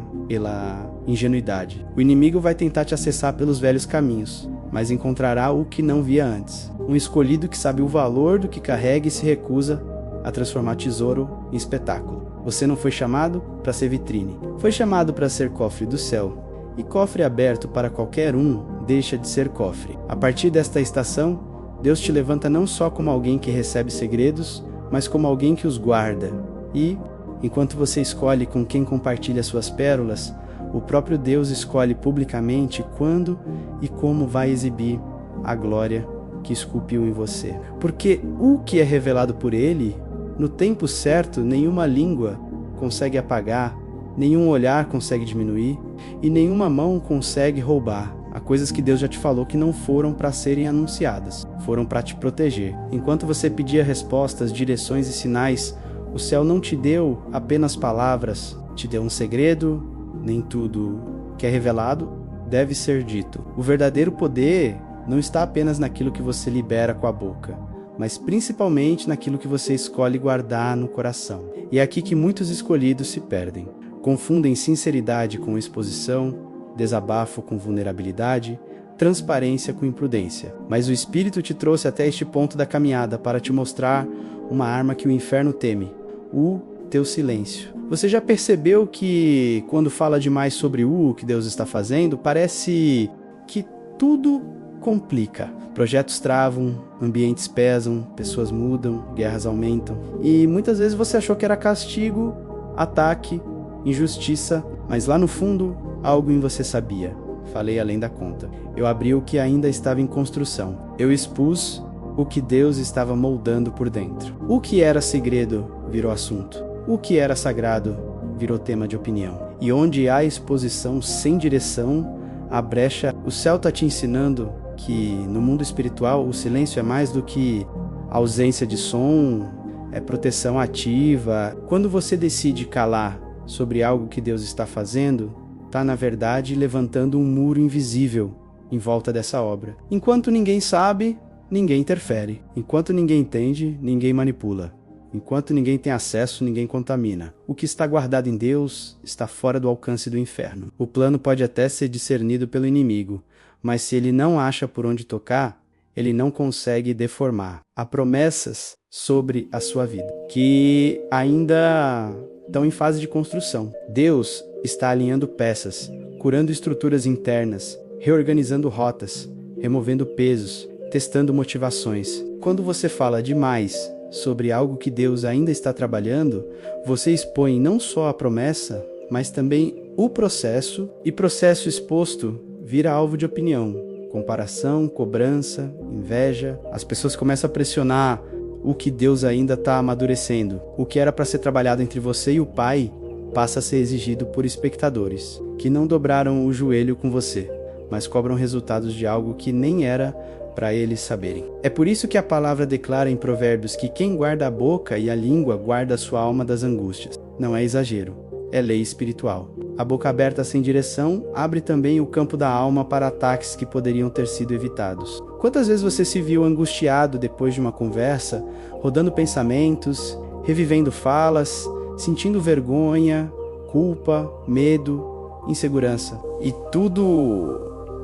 ingenuidade. O inimigo vai tentar te acessar pelos velhos caminhos, mas encontrará o que não via antes. Um escolhido que sabe o valor do que carrega e se recusa a transformar tesouro em espetáculo. Você não foi chamado para ser vitrine. Foi chamado para ser cofre do céu. E cofre aberto para qualquer um deixa de ser cofre. A partir desta estação, Deus te levanta não só como alguém que recebe segredos, mas como alguém que os guarda. E, enquanto você escolhe com quem compartilha suas pérolas, o próprio Deus escolhe publicamente quando e como vai exibir a glória que esculpiu em você. Porque o que é revelado por Ele, no tempo certo, nenhuma língua consegue apagar, nenhum olhar consegue diminuir e nenhuma mão consegue roubar. Há coisas que Deus já te falou que não foram para serem anunciadas, foram para te proteger. Enquanto você pedia respostas, direções e sinais, o céu não te deu apenas palavras, te deu um segredo. Nem tudo que é revelado deve ser dito. O verdadeiro poder não está apenas naquilo que você libera com a boca, mas principalmente naquilo que você escolhe guardar no coração. E é aqui que muitos escolhidos se perdem. Confundem sinceridade com exposição, desabafo com vulnerabilidade, transparência com imprudência. Mas o Espírito te trouxe até este ponto da caminhada para te mostrar uma arma que o inferno teme: o teu silêncio. Você já percebeu que quando fala demais sobre o que Deus está fazendo, parece que tudo complica. Projetos travam, ambientes pesam, pessoas mudam, guerras aumentam. E muitas vezes você achou que era castigo, ataque, injustiça, mas lá no fundo, algo em você sabia. Falei além da conta. Eu abri o que ainda estava em construção. Eu expus o que Deus estava moldando por dentro. O que era segredo virou assunto. O que era sagrado virou tema de opinião. E onde há exposição sem direção, a brecha. O céu está te ensinando que no mundo espiritual o silêncio é mais do que ausência de som, é proteção ativa. Quando você decide calar sobre algo que Deus está fazendo, está na verdade levantando um muro invisível em volta dessa obra. Enquanto ninguém sabe, ninguém interfere. Enquanto ninguém entende, ninguém manipula. Enquanto ninguém tem acesso, ninguém contamina. O que está guardado em Deus está fora do alcance do inferno. O plano pode até ser discernido pelo inimigo, mas se ele não acha por onde tocar, ele não consegue deformar. Há promessas sobre a sua vida, que ainda estão em fase de construção. Deus está alinhando peças, curando estruturas internas, reorganizando rotas, removendo pesos, testando motivações. Quando você fala demais sobre algo que Deus ainda está trabalhando, você expõe não só a promessa, mas também o processo, e processo exposto vira alvo de opinião, comparação, cobrança, inveja. As pessoas começam a pressionar o que Deus ainda está amadurecendo. O que era para ser trabalhado entre você e o Pai passa a ser exigido por espectadores, que não dobraram o joelho com você, mas cobram resultados de algo que nem era para eles saberem. É por isso que a palavra declara em Provérbios que quem guarda a boca e a língua guarda a sua alma das angústias. Não é exagero. é lei espiritual. A boca aberta sem direção abre também o campo da alma para ataques que poderiam ter sido evitados. Quantas vezes você se viu angustiado depois de uma conversa, rodando pensamentos, revivendo falas, sentindo vergonha, culpa, medo, insegurança? E tudo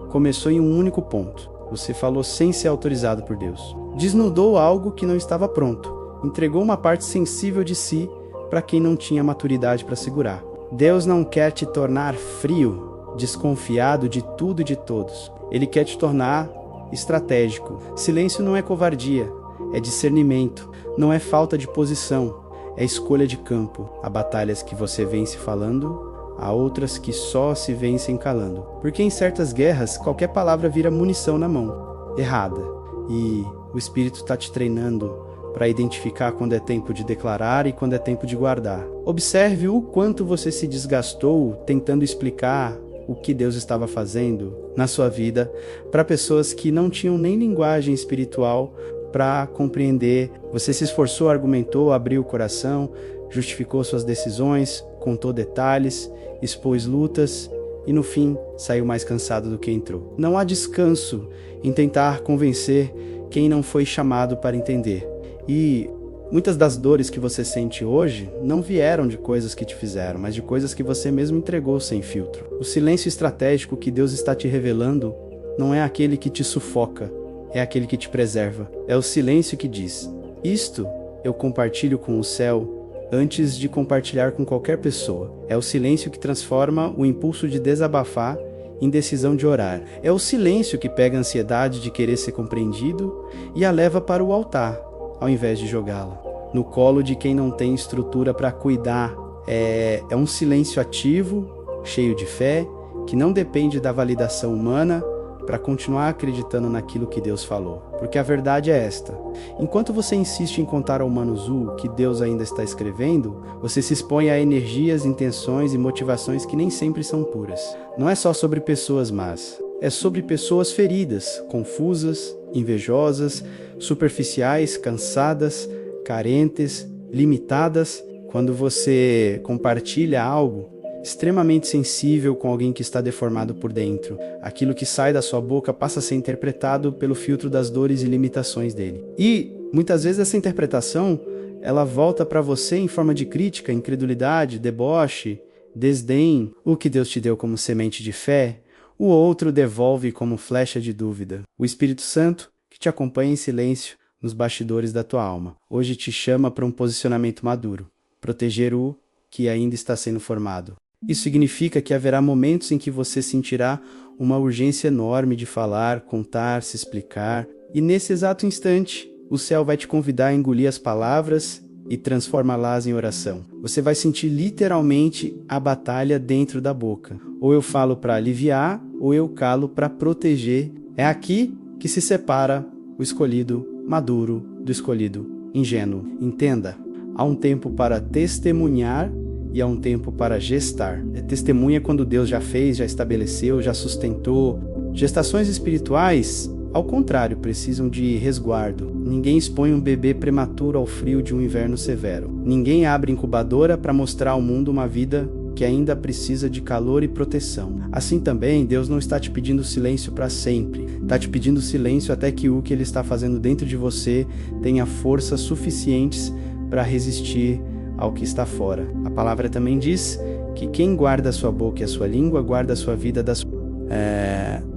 começou em um único ponto. Você falou sem ser autorizado por Deus. Desnudou algo que não estava pronto. Entregou uma parte sensível de si para quem não tinha maturidade para segurar. Deus não quer te tornar frio, desconfiado de tudo e de todos. Ele quer te tornar estratégico. Silêncio não é covardia, é discernimento. Não é falta de posição, é escolha de campo. Há batalhas que você vence falando, há outras que só se vencem calando. Porque em certas guerras, qualquer palavra vira munição na mão, errada. E o Espírito está te treinando para identificar quando é tempo de declarar e quando é tempo de guardar. Observe o quanto você se desgastou tentando explicar o que Deus estava fazendo na sua vida para pessoas que não tinham nem linguagem espiritual para compreender. Você se esforçou, argumentou, abriu o coração, justificou suas decisões, contou detalhes, expôs lutas e no fim saiu mais cansado do que entrou. Não há descanso em tentar convencer quem não foi chamado para entender. E muitas das dores que você sente hoje não vieram de coisas que te fizeram, mas de coisas que você mesmo entregou sem filtro. O silêncio estratégico que Deus está te revelando não é aquele que te sufoca, é aquele que te preserva. É o silêncio que diz: isto eu compartilho com o céu antes de compartilhar com qualquer pessoa. É o silêncio que transforma o impulso de desabafar em decisão de orar. É o silêncio que pega a ansiedade de querer ser compreendido e a leva para o altar, ao invés de jogá-la no colo de quem não tem estrutura para cuidar. É um silêncio ativo, cheio de fé, que não depende da validação humana para continuar acreditando naquilo que Deus falou. Porque a verdade é esta: enquanto você insiste em contar ao Manuzu o que Deus ainda está escrevendo, você se expõe a energias, intenções e motivações que nem sempre são puras. Não é só sobre pessoas más, é sobre pessoas feridas, confusas, invejosas, superficiais, cansadas, carentes, limitadas. Quando você compartilha algo extremamente sensível com alguém que está deformado por dentro, aquilo que sai da sua boca passa a ser interpretado pelo filtro das dores e limitações dele. E muitas vezes essa interpretação ela volta para você em forma de crítica, incredulidade, deboche, desdém. O que Deus te deu como semente de fé, o outro devolve como flecha de dúvida. O Espírito Santo, que te acompanha em silêncio nos bastidores da tua alma, hoje te chama para um posicionamento maduro, proteger o que ainda está sendo formado. Isso significa que haverá momentos em que você sentirá uma urgência enorme de falar, contar, se explicar, e nesse exato instante, o céu vai te convidar a engolir as palavras e transformá-las em oração. Você vai sentir literalmente a batalha dentro da boca. Ou eu falo para aliviar, ou eu calo para proteger. É aqui que se separa o escolhido maduro do escolhido ingênuo. Entenda, há um tempo para testemunhar e há um tempo para gestar. Testemunha quando Deus já fez, já estabeleceu, já sustentou. Gestações espirituais, ao contrário, precisam de resguardo. Ninguém expõe um bebê prematuro ao frio de um inverno severo. Ninguém abre incubadora para mostrar ao mundo uma vida que ainda precisa de calor e proteção. Assim também, Deus não está te pedindo silêncio para sempre. Está te pedindo silêncio até que o que Ele está fazendo dentro de você tenha forças suficientes para resistir ao que está fora. A palavra também diz que quem guarda a sua boca e a sua língua, guarda a sua vida das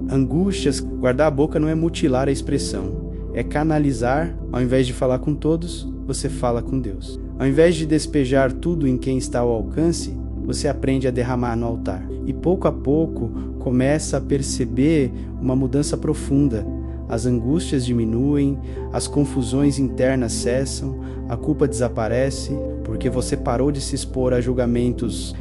angústias. Guardar a boca não é mutilar a expressão, é canalizar. Ao invés de falar com todos, você fala com Deus. Ao invés de despejar tudo em quem está ao alcance, você aprende a derramar no altar. E pouco a pouco começa a perceber uma mudança profunda. As angústias diminuem, as confusões internas cessam, a culpa desaparece, porque você parou de se expor a julgamentos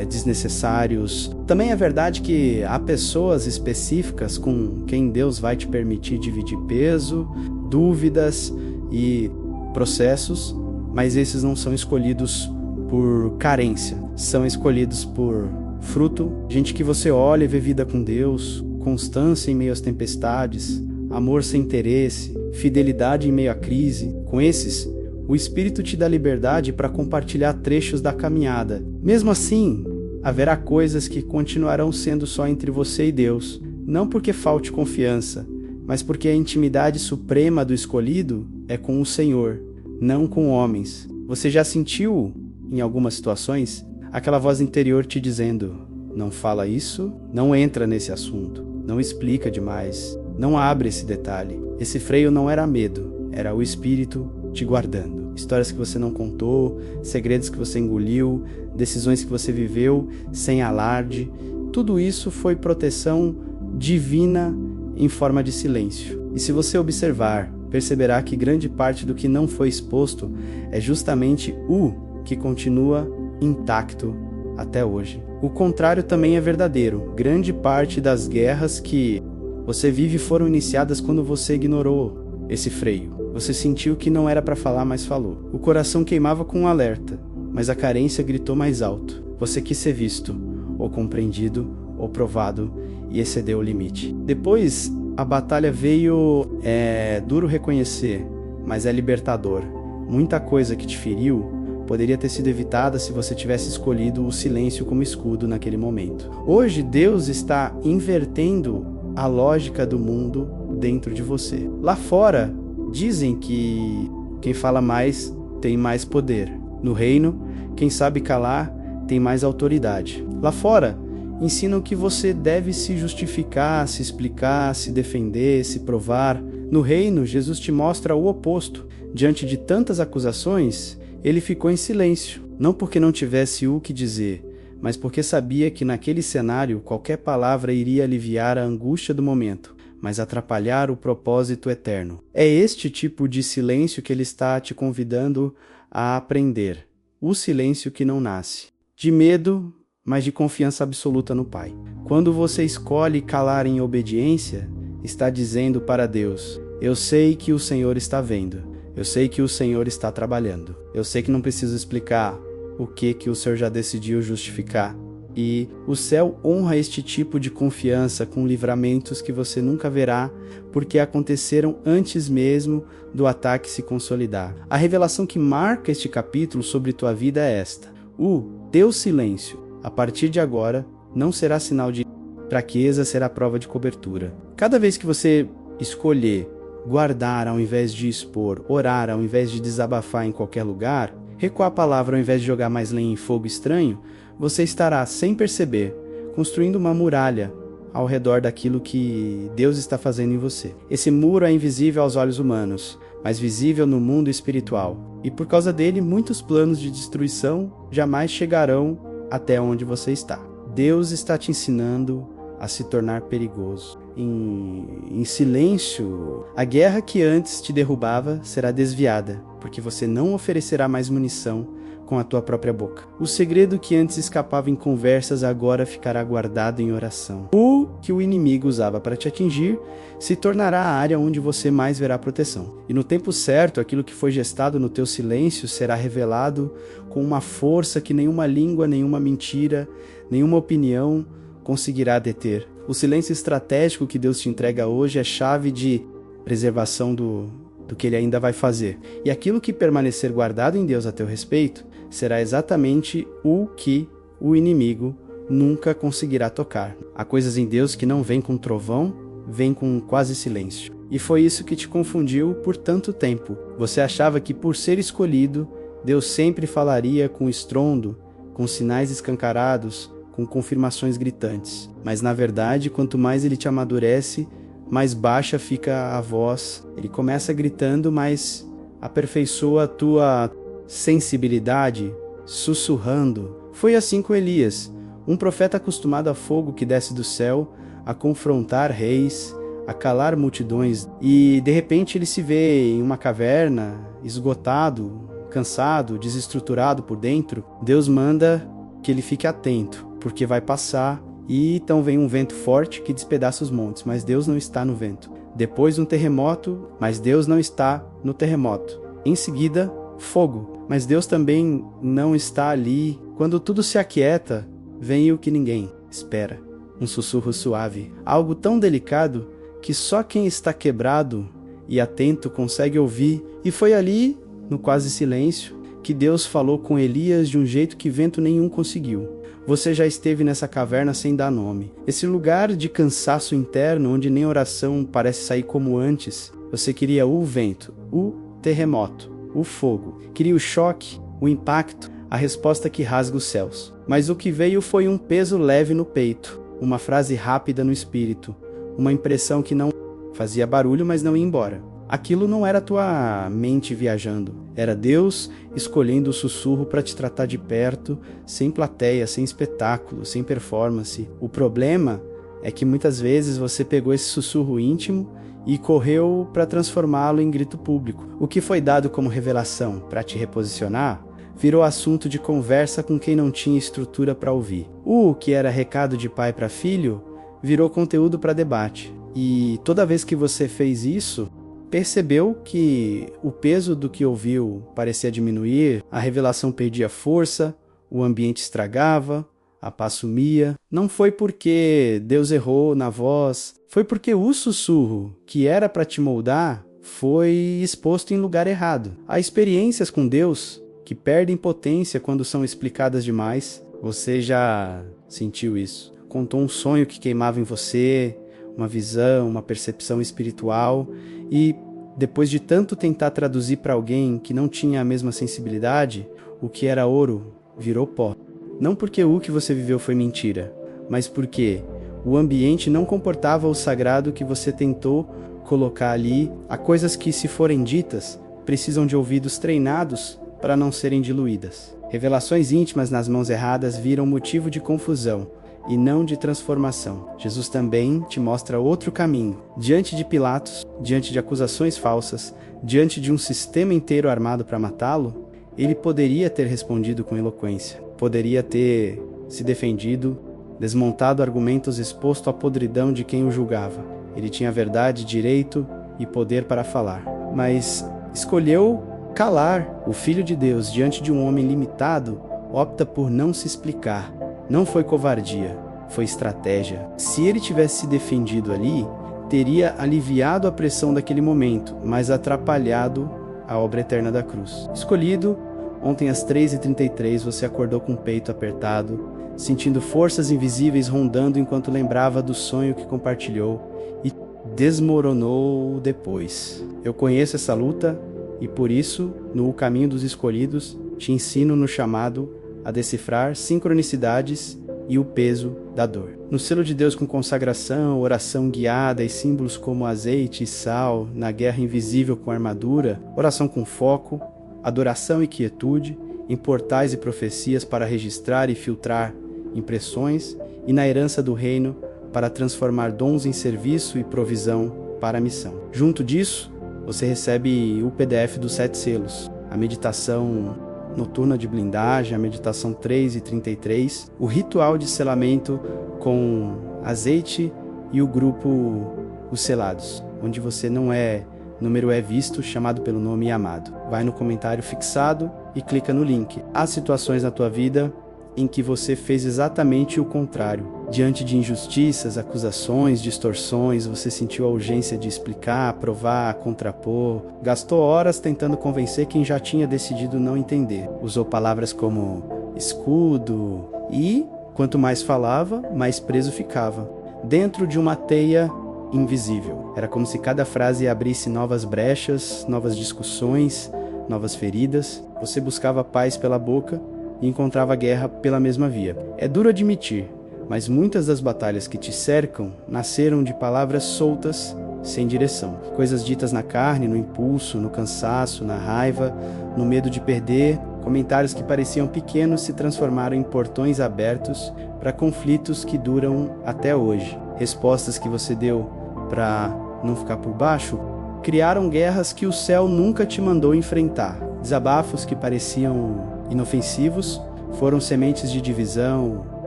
desnecessários. Também é verdade que há pessoas específicas com quem Deus vai te permitir dividir peso, dúvidas e processos, mas esses não são escolhidos por carência, são escolhidos por fruto. Gente que você olha e vê vida com Deus, constância em meio às tempestades, amor sem interesse, fidelidade em meio à crise. Com esses, O Espírito te dá liberdade para compartilhar trechos da caminhada. Mesmo assim, haverá coisas que continuarão sendo só entre você e Deus, não porque falte confiança, mas porque a intimidade suprema do escolhido é com o Senhor, não com homens. Você já sentiu, em algumas situações, aquela voz interior te dizendo: não fala isso, não entra nesse assunto, não explica demais, não abre esse detalhe. Esse freio não era medo, era o Espírito te guardando. Histórias que você não contou, segredos que você engoliu, decisões que você viveu sem alarde, tudo isso foi proteção divina em forma de silêncio. E se você observar, perceberá que grande parte do que não foi exposto é justamente o que continua intacto até hoje. O contrário também é verdadeiro. Grande parte das guerras que você vive foram iniciadas quando você ignorou esse freio. Você sentiu que não era para falar, mas falou. O coração queimava com um alerta, mas a carência gritou mais alto. Você quis ser visto, ou compreendido, ou provado, e excedeu o limite. Depois, a batalha veio. É duro reconhecer, mas é libertador. Muita coisa que te feriu poderia ter sido evitada se você tivesse escolhido o silêncio como escudo naquele momento. Hoje, Deus está invertendo a lógica do mundo dentro de você. Lá fora, dizem que quem fala mais tem mais poder. No reino, quem sabe calar tem mais autoridade. Lá fora, ensinam que você deve se justificar, se explicar, se defender, se provar. No reino, Jesus te mostra o oposto. Diante de tantas acusações, ele ficou em silêncio, não porque não tivesse o que dizer, mas porque sabia que naquele cenário qualquer palavra iria aliviar a angústia do momento, mas atrapalhar o propósito eterno. É este tipo de silêncio que ele está te convidando a aprender. O silêncio que não nasce de medo, mas de confiança absoluta no Pai. Quando você escolhe calar em obediência, está dizendo para Deus: eu sei que o Senhor está vendo. Eu sei que o Senhor está trabalhando. Eu sei que não preciso explicar o que o Senhor já decidiu justificar. E o céu honra este tipo de confiança com livramentos que você nunca verá, porque aconteceram antes mesmo do ataque se consolidar. A revelação que marca este capítulo sobre tua vida é esta: o teu silêncio, a partir de agora, não será sinal de fraqueza, será prova de cobertura. Cada vez que você escolher guardar ao invés de expor, orar ao invés de desabafar em qualquer lugar, recuar a palavra ao invés de jogar mais lenha em fogo estranho, você estará, sem perceber, construindo uma muralha ao redor daquilo que Deus está fazendo em você. Esse muro é invisível aos olhos humanos, mas visível no mundo espiritual. E por causa dele, muitos planos de destruição jamais chegarão até onde você está. Deus está te ensinando a se tornar perigoso. Em silêncio, a guerra que antes te derrubava será desviada, porque você não oferecerá mais munição com a tua própria boca. O segredo que antes escapava em conversas agora ficará guardado em oração. O que o inimigo usava para te atingir se tornará a área onde você mais verá proteção. E no tempo certo, aquilo que foi gestado no teu silêncio será revelado com uma força que nenhuma língua, nenhuma mentira, nenhuma opinião conseguirá deter. O silêncio estratégico que Deus te entrega hoje é chave de preservação do que Ele ainda vai fazer. E aquilo que permanecer guardado em Deus a teu respeito será exatamente o que o inimigo nunca conseguirá tocar. Há coisas em Deus que não vêm com trovão, vêm com quase silêncio. E foi isso que te confundiu por tanto tempo. Você achava que por ser escolhido, Deus sempre falaria com estrondo, com sinais escancarados, com confirmações gritantes. Mas na verdade, quanto mais ele te amadurece, mais baixa fica a voz. Ele começa gritando, mas aperfeiçoa a tua sensibilidade, sussurrando. Foi assim com Elias, um profeta acostumado a fogo que desce do céu, a confrontar reis, a calar multidões, e de repente ele se vê em uma caverna, esgotado, cansado, desestruturado por dentro. Deus manda que ele fique atento, porque vai passar, e então vem um vento forte que despedaça os montes, mas Deus não está no vento. Depois um terremoto, mas Deus não está no terremoto. Em seguida, fogo, mas Deus também não está ali. Quando tudo se aquieta, vem o que ninguém espera. Um sussurro suave, algo tão delicado que só quem está quebrado e atento consegue ouvir. E foi ali, no quase silêncio, que Deus falou com Elias de um jeito que vento nenhum conseguiu. Você já esteve nessa caverna sem dar nome. Esse lugar de cansaço interno, onde nem oração parece sair como antes. Você queria o vento, o terremoto, o fogo. Queria o choque, o impacto, a resposta que rasga os céus. Mas o que veio foi um peso leve no peito, uma frase rápida no espírito, uma impressão que não fazia barulho, mas não ia embora. Aquilo não era tua mente viajando, era Deus escolhendo o sussurro para te tratar de perto, sem plateia, sem espetáculo, sem performance. O problema é que muitas vezes você pegou esse sussurro íntimo e correu para transformá-lo em grito público. O que foi dado como revelação para te reposicionar virou assunto de conversa com quem não tinha estrutura para ouvir. O que era recado de pai para filho virou conteúdo para debate. E toda vez que você fez isso, percebeu que o peso do que ouviu parecia diminuir, a revelação perdia força, o ambiente estragava, a paz sumia. Não foi porque Deus errou na voz, foi porque o sussurro que era para te moldar foi exposto em lugar errado. Há experiências com Deus que perdem potência quando são explicadas demais. Você já sentiu isso? Contou um sonho que queimava em você, uma visão, uma percepção espiritual, e depois de tanto tentar traduzir para alguém que não tinha a mesma sensibilidade, o que era ouro virou pó. Não porque o que você viveu foi mentira, mas porque o ambiente não comportava o sagrado que você tentou colocar ali. Há coisas que, se forem ditas, precisam de ouvidos treinados para não serem diluídas. Revelações íntimas nas mãos erradas viram motivo de confusão e não de transformação. Jesus também te mostra outro caminho. Diante de Pilatos, diante de acusações falsas, diante de um sistema inteiro armado para matá-lo, ele poderia ter respondido com eloquência, poderia ter se defendido, desmontado argumentos, exposto à podridão de quem o julgava. Ele tinha verdade, direito e poder para falar, mas escolheu calar. O Filho de Deus, diante de um homem limitado, opta por não se explicar. Não foi covardia, foi estratégia. Se ele tivesse se defendido ali, teria aliviado a pressão daquele momento, mas atrapalhado a obra eterna da cruz. Escolhido, ontem às 3h33 você acordou com o peito apertado, sentindo forças invisíveis rondando enquanto lembrava do sonho que compartilhou e desmoronou depois. Eu conheço essa luta e por isso, no Caminho dos Escolhidos, te ensino no chamado a decifrar sincronicidades e o peso da dor. No selo de Deus com consagração, oração guiada e símbolos como azeite e sal, na guerra invisível com armadura, oração com foco, adoração e quietude, em portais e profecias para registrar e filtrar impressões, e na herança do reino para transformar dons em serviço e provisão para a missão. Junto disso, você recebe o PDF dos 7 selos, a meditação noturna de blindagem, a meditação 3h33, o ritual de selamento com azeite e o grupo Os Selados, onde você não é número é visto, chamado pelo nome e amado. Vai no comentário fixado e clica no link. Há situações na tua vida em que você fez exatamente o contrário. Diante de injustiças, acusações, distorções, você sentiu a urgência de explicar, provar, contrapor. Gastou horas tentando convencer quem já tinha decidido não entender. Usou palavras como escudo e, quanto mais falava, mais preso ficava, dentro de uma teia invisível. Era como se cada frase abrisse novas brechas, novas discussões, novas feridas. Você buscava paz pela boca e encontrava guerra pela mesma via. É duro admitir, mas muitas das batalhas que te cercam nasceram de palavras soltas, sem direção. Coisas ditas na carne, no impulso, no cansaço, na raiva, no medo de perder. Comentários que pareciam pequenos se transformaram em portões abertos para conflitos que duram até hoje. Respostas que você deu para não ficar por baixo criaram guerras que o céu nunca te mandou enfrentar. Desabafos que pareciam inofensivos foram sementes de divisão,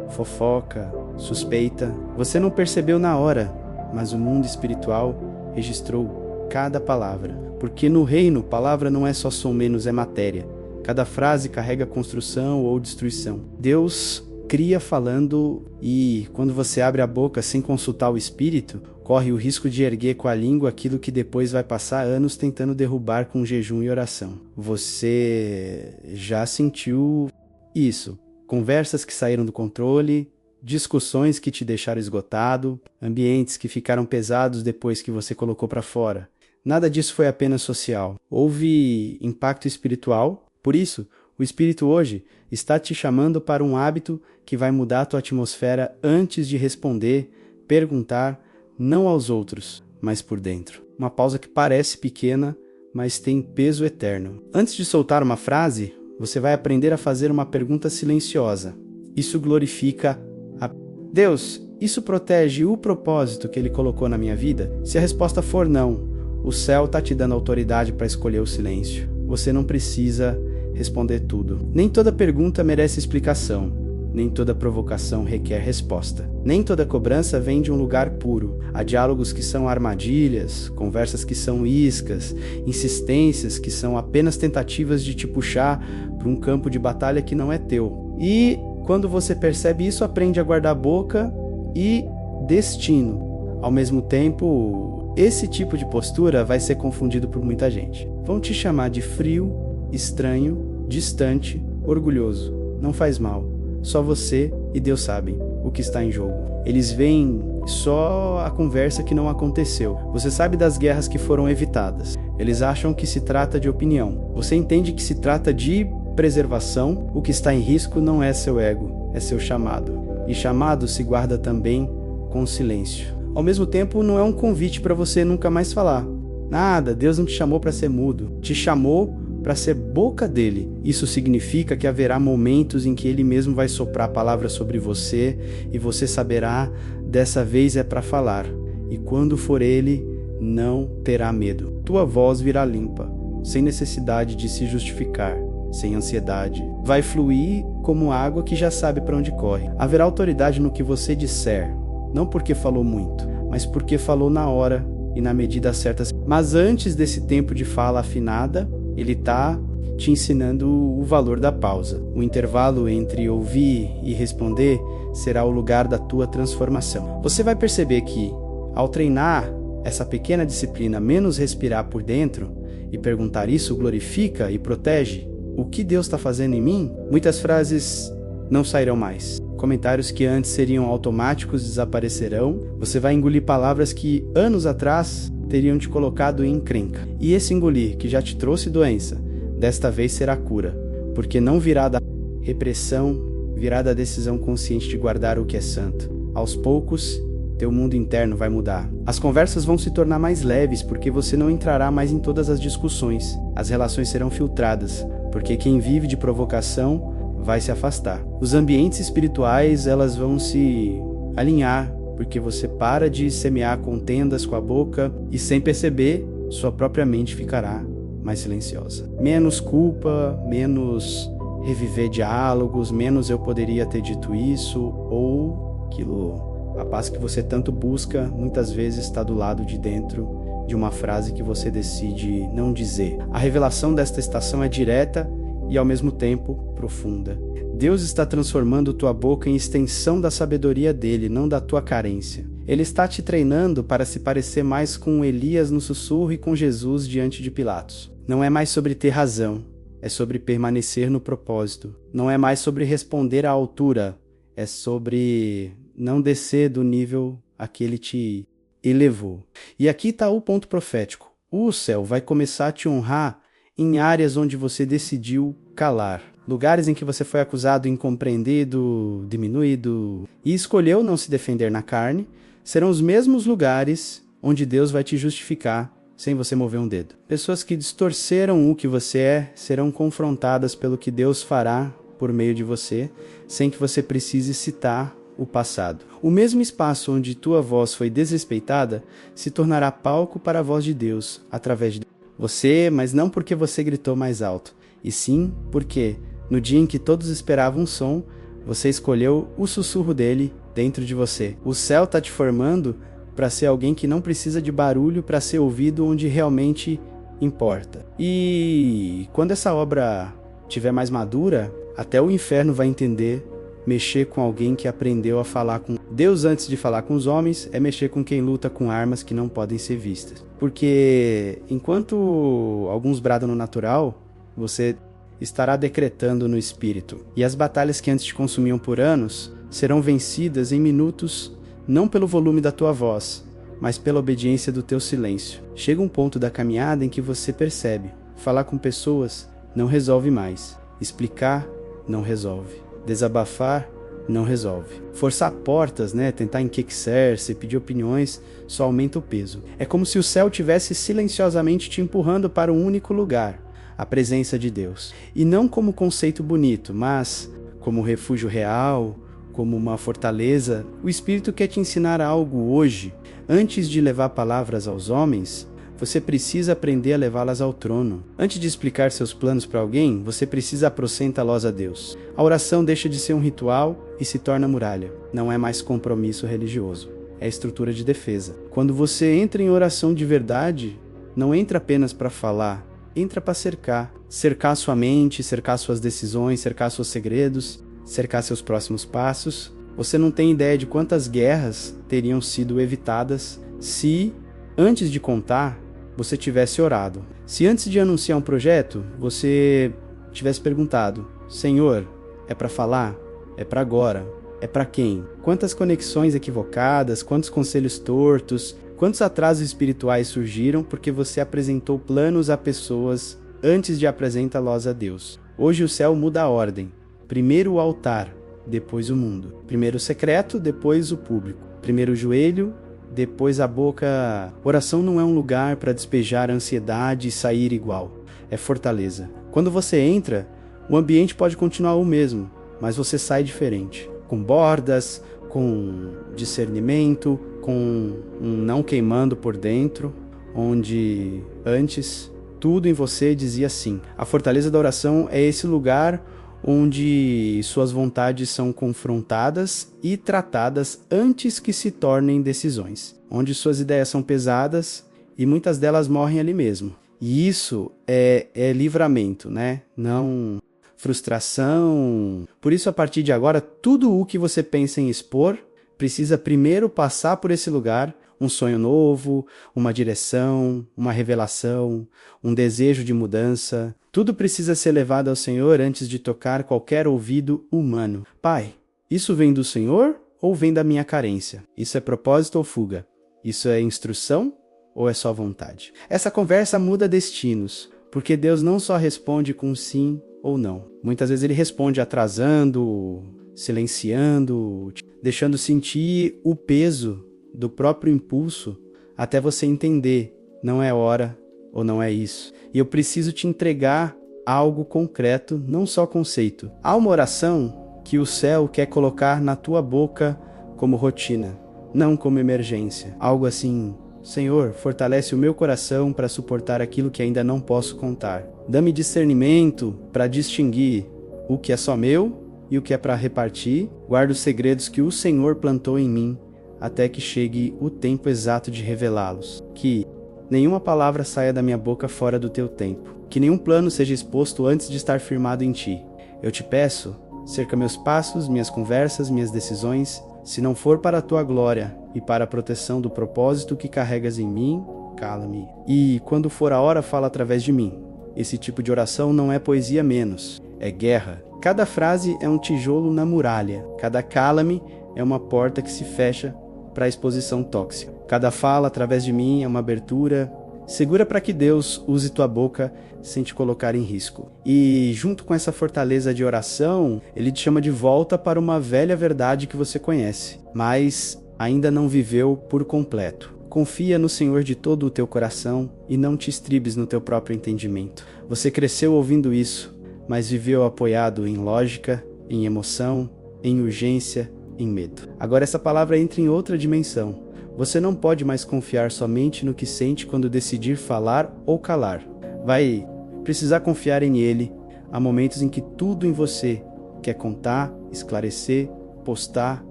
fofoca, suspeita. Você não percebeu na hora, mas o mundo espiritual registrou cada palavra. Porque no reino, palavra não é só som menos, é matéria. Cada frase carrega construção ou destruição. Deus cria falando, e quando você abre a boca sem consultar o espírito, corre o risco de erguer com a língua aquilo que depois vai passar anos tentando derrubar com jejum e oração. Você já sentiu isso? Conversas que saíram do controle, discussões que te deixaram esgotado, ambientes que ficaram pesados depois que você colocou para fora. Nada disso foi apenas social. Houve impacto espiritual. Por isso, o Espírito hoje está te chamando para um hábito que vai mudar a tua atmosfera antes de responder, perguntar, não aos outros, mas por dentro. Uma pausa que parece pequena, mas tem peso eterno. Antes de soltar uma frase, você vai aprender a fazer uma pergunta silenciosa. Isso glorifica a Deus. Isso protege o propósito que Ele colocou na minha vida? Se a resposta for não, o céu está te dando autoridade para escolher o silêncio. Você não precisa responder tudo. Nem toda pergunta merece explicação. Nem toda provocação requer resposta. Nem toda cobrança vem de um lugar puro. Há diálogos que são armadilhas, conversas que são iscas, insistências que são apenas tentativas de te puxar para um campo de batalha que não é teu. E quando você percebe isso, aprende a guardar boca e destino. Ao mesmo tempo, esse tipo de postura vai ser confundido por muita gente. Vão te chamar de frio, estranho, distante, orgulhoso. Não faz mal. Só você e Deus sabem o que está em jogo. Eles veem só a conversa que não aconteceu. Você sabe das guerras que foram evitadas. Eles acham que se trata de opinião. Você entende que se trata de preservação. O que está em risco não é seu ego, é seu chamado. E chamado se guarda também com silêncio. Ao mesmo tempo, não é um convite para você nunca mais falar. Nada, Deus não te chamou para ser mudo. Te chamou para ser boca dele. Isso significa que haverá momentos em que ele mesmo vai soprar palavras sobre você e você saberá, dessa vez é para falar. E quando for ele, não terá medo. Tua voz virá limpa, sem necessidade de se justificar, sem ansiedade. Vai fluir como água que já sabe para onde corre. Haverá autoridade no que você disser, não porque falou muito, mas porque falou na hora e na medida certa. Mas antes desse tempo de fala afinada, ele está te ensinando o valor da pausa. O intervalo entre ouvir e responder será o lugar da tua transformação. Você vai perceber que, ao treinar essa pequena disciplina, menos respirar por dentro e perguntar isso glorifica e protege o que Deus está fazendo em mim, muitas frases não sairão mais. Comentários que antes seriam automáticos desaparecerão. Você vai engolir palavras que anos atrás teriam te colocado em encrenca. E esse engolir que já te trouxe doença, desta vez será cura, porque não virá da repressão, virá da decisão consciente de guardar o que é santo. Aos poucos, teu mundo interno vai mudar. As conversas vão se tornar mais leves, porque você não entrará mais em todas as discussões. As relações serão filtradas, porque quem vive de provocação vai se afastar. Os ambientes espirituais, elas vão se alinhar, porque você para de semear contendas com a boca e, sem perceber, sua própria mente ficará mais silenciosa. Menos culpa, menos reviver diálogos, menos eu poderia ter dito isso ou aquilo. A paz que você tanto busca, muitas vezes está do lado de dentro de uma frase que você decide não dizer. A revelação desta estação é direta e, ao mesmo tempo, profunda. Deus está transformando tua boca em extensão da sabedoria dele, não da tua carência. Ele está te treinando para se parecer mais com Elias no sussurro e com Jesus diante de Pilatos. Não é mais sobre ter razão, é sobre permanecer no propósito. Não é mais sobre responder à altura, é sobre não descer do nível a que ele te elevou. E aqui está o ponto profético. O céu vai começar a te honrar em áreas onde você decidiu calar. Lugares em que você foi acusado, incompreendido, diminuído e escolheu não se defender na carne, serão os mesmos lugares onde Deus vai te justificar sem você mover um dedo. Pessoas que distorceram o que você é serão confrontadas pelo que Deus fará por meio de você, sem que você precise citar o passado. O mesmo espaço onde tua voz foi desrespeitada se tornará palco para a voz de Deus através de você, mas não porque você gritou mais alto, e sim porque, no dia em que todos esperavam um som, você escolheu o sussurro dele dentro de você. O céu está te formando para ser alguém que não precisa de barulho para ser ouvido onde realmente importa. E quando essa obra estiver mais madura, até o inferno vai entender mexer com alguém que aprendeu a falar com Deus antes de falar com os homens, é mexer com quem luta com armas que não podem ser vistas. Porque enquanto alguns bradam no natural, você estará decretando no espírito. E as batalhas que antes te consumiam por anos serão vencidas em minutos, não pelo volume da tua voz, mas pela obediência do teu silêncio. Chega um ponto da caminhada em que você percebe: falar com pessoas não resolve mais. Explicar não resolve. Desabafar não resolve. Forçar portas, tentar enquecer-se, pedir opiniões, só aumenta o peso. É como se o céu tivesse silenciosamente te empurrando para um único lugar, a presença de Deus. E não como conceito bonito, mas como refúgio real, como uma fortaleza. O Espírito quer te ensinar algo hoje. Antes de levar palavras aos homens, você precisa aprender a levá-las ao trono. Antes de explicar seus planos para alguém, você precisa apresentá-los a Deus. A oração deixa de ser um ritual e se torna muralha. Não é mais compromisso religioso. É estrutura de defesa. Quando você entra em oração de verdade, não entra apenas para falar, entra para cercar. Cercar sua mente, cercar suas decisões, cercar seus segredos, cercar seus próximos passos. Você não tem ideia de quantas guerras teriam sido evitadas se, antes de contar, você tivesse orado. Se antes de anunciar um projeto, você tivesse perguntado: Senhor, é para falar? É para agora? É para quem? Quantas conexões equivocadas, quantos conselhos tortos, quantos atrasos espirituais surgiram porque você apresentou planos a pessoas antes de apresentá-los a Deus? Hoje o céu muda a ordem. Primeiro o altar, depois o mundo. Primeiro o secreto, depois o público. Primeiro o joelho, depois a boca. Oração não é um lugar para despejar a ansiedade e sair igual. É fortaleza. Quando você entra, o ambiente pode continuar o mesmo, mas você sai diferente. Com bordas, com discernimento, com um não queimando por dentro, onde antes tudo em você dizia sim. A fortaleza da oração é esse lugar onde suas vontades são confrontadas e tratadas antes que se tornem decisões, onde suas ideias são pesadas e muitas delas morrem ali mesmo. E isso é livramento, não frustração. Por isso, a partir de agora, tudo o que você pensa em expor precisa primeiro passar por esse lugar. Um sonho novo, uma direção, uma revelação, um desejo de mudança. Tudo precisa ser levado ao Senhor antes de tocar qualquer ouvido humano. Pai, isso vem do Senhor ou vem da minha carência? Isso é propósito ou fuga? Isso é instrução ou é só vontade? Essa conversa muda destinos, porque Deus não só responde com sim ou não. Muitas vezes ele responde atrasando, silenciando, deixando sentir o peso do próprio impulso até você entender: não é hora ou não é isso. E eu preciso te entregar algo concreto, não só conceito. Há uma oração que o céu quer colocar na tua boca como rotina, não como emergência. Algo assim: Senhor, fortalece o meu coração para suportar aquilo que ainda não posso contar. Dá-me discernimento para distinguir o que é só meu e o que é para repartir. Guarda os segredos que o Senhor plantou em mim, até que chegue o tempo exato de revelá-los. Que nenhuma palavra saia da minha boca fora do teu tempo. Que nenhum plano seja exposto antes de estar firmado em ti. Eu te peço, cerca meus passos, minhas conversas, minhas decisões, se não for para a tua glória e para a proteção do propósito que carregas em mim, cala-me. E quando for a hora, fala através de mim. Esse tipo de oração não é poesia menos, é guerra. Cada frase é um tijolo na muralha. Cada cala-me é uma porta que se fecha para a exposição tóxica. Cada fala através de mim é uma abertura segura para que Deus use tua boca sem te colocar em risco. E junto com essa fortaleza de oração, ele te chama de volta para uma velha verdade que você conhece, mas ainda não viveu por completo. Confia no Senhor de todo o teu coração e não te estribes no teu próprio entendimento. Você cresceu ouvindo isso, mas viveu apoiado em lógica, em emoção, em urgência, em medo. Agora essa palavra entra em outra dimensão. Você não pode mais confiar somente no que sente quando decidir falar ou calar. Vai precisar confiar em Ele. Há momentos em que tudo em você quer contar, esclarecer, postar,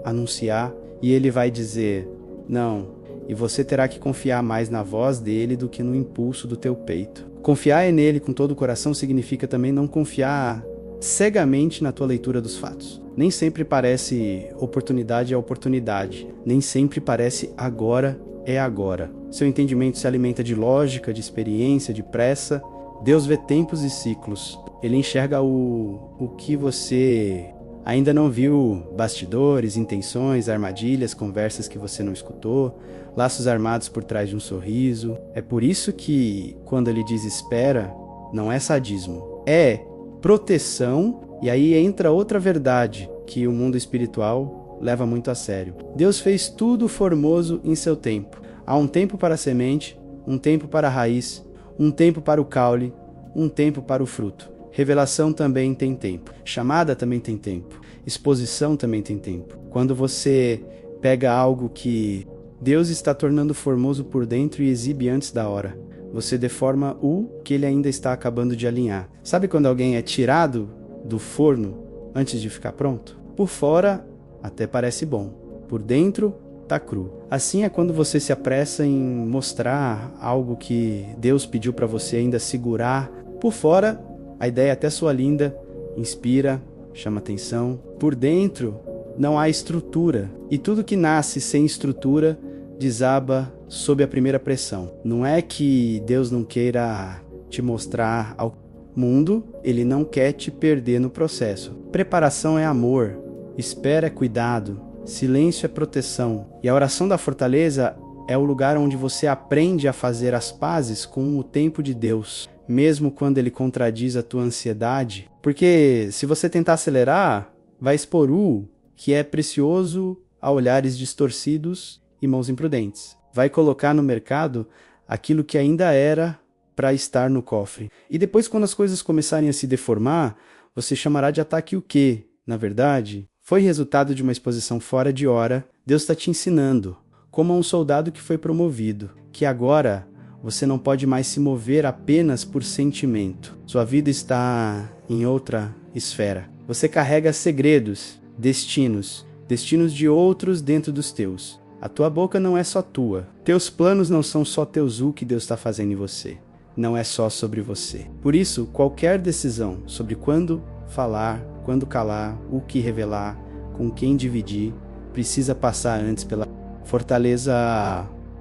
anunciar, e Ele vai dizer não. E você terá que confiar mais na voz dele do que no impulso do teu peito. Confiar nele com todo o coração significa também não confiar cegamente na tua leitura dos fatos. Nem sempre parece oportunidade é oportunidade. Nem sempre parece agora é agora. Seu entendimento se alimenta de lógica, de experiência, de pressa. Deus vê tempos e ciclos. Ele enxerga o que você ainda não viu, bastidores, intenções, armadilhas, conversas que você não escutou, laços armados por trás de um sorriso. É por isso que, quando ele diz espera, não é sadismo, é proteção. E aí entra outra verdade que o mundo espiritual leva muito a sério. Deus fez tudo formoso em seu tempo. Há um tempo para a semente, um tempo para a raiz, um tempo para o caule, um tempo para o fruto. Revelação também tem tempo. Chamada também tem tempo. Exposição também tem tempo. Quando você pega algo que Deus está tornando formoso por dentro e exibe antes da hora, você deforma o que ele ainda está acabando de alinhar. Sabe quando alguém é tirado do forno antes de ficar pronto? Por fora até parece bom, por dentro tá cru. Assim é quando você se apressa em mostrar algo que Deus pediu para você ainda segurar. Por fora a ideia até soa linda, inspira, chama atenção. Por dentro não há estrutura, e tudo que nasce sem estrutura desaba sob a primeira pressão. Não é que Deus não queira te mostrar ao mundo, ele não quer te perder no processo. Preparação é amor, espera é cuidado, silêncio é proteção. E a oração da fortaleza é o lugar onde você aprende a fazer as pazes com o tempo de Deus, mesmo quando ele contradiz a tua ansiedade. Porque se você tentar acelerar, vai expor o que é precioso a olhares distorcidos e mãos imprudentes. Vai colocar no mercado aquilo que ainda era para estar no cofre. E depois, quando as coisas começarem a se deformar, você chamará de ataque o que, na verdade, foi resultado de uma exposição fora de hora. Deus está te ensinando, como a um soldado que foi promovido, que agora você não pode mais se mover apenas por sentimento. Sua vida está em outra esfera. Você carrega segredos, destinos de outros dentro dos teus. A tua boca não é só tua. Teus planos não são só teus o que Deus está fazendo em você. Não é só sobre você. Por isso, qualquer decisão sobre quando falar, quando calar, o que revelar, com quem dividir, precisa passar antes pela fortaleza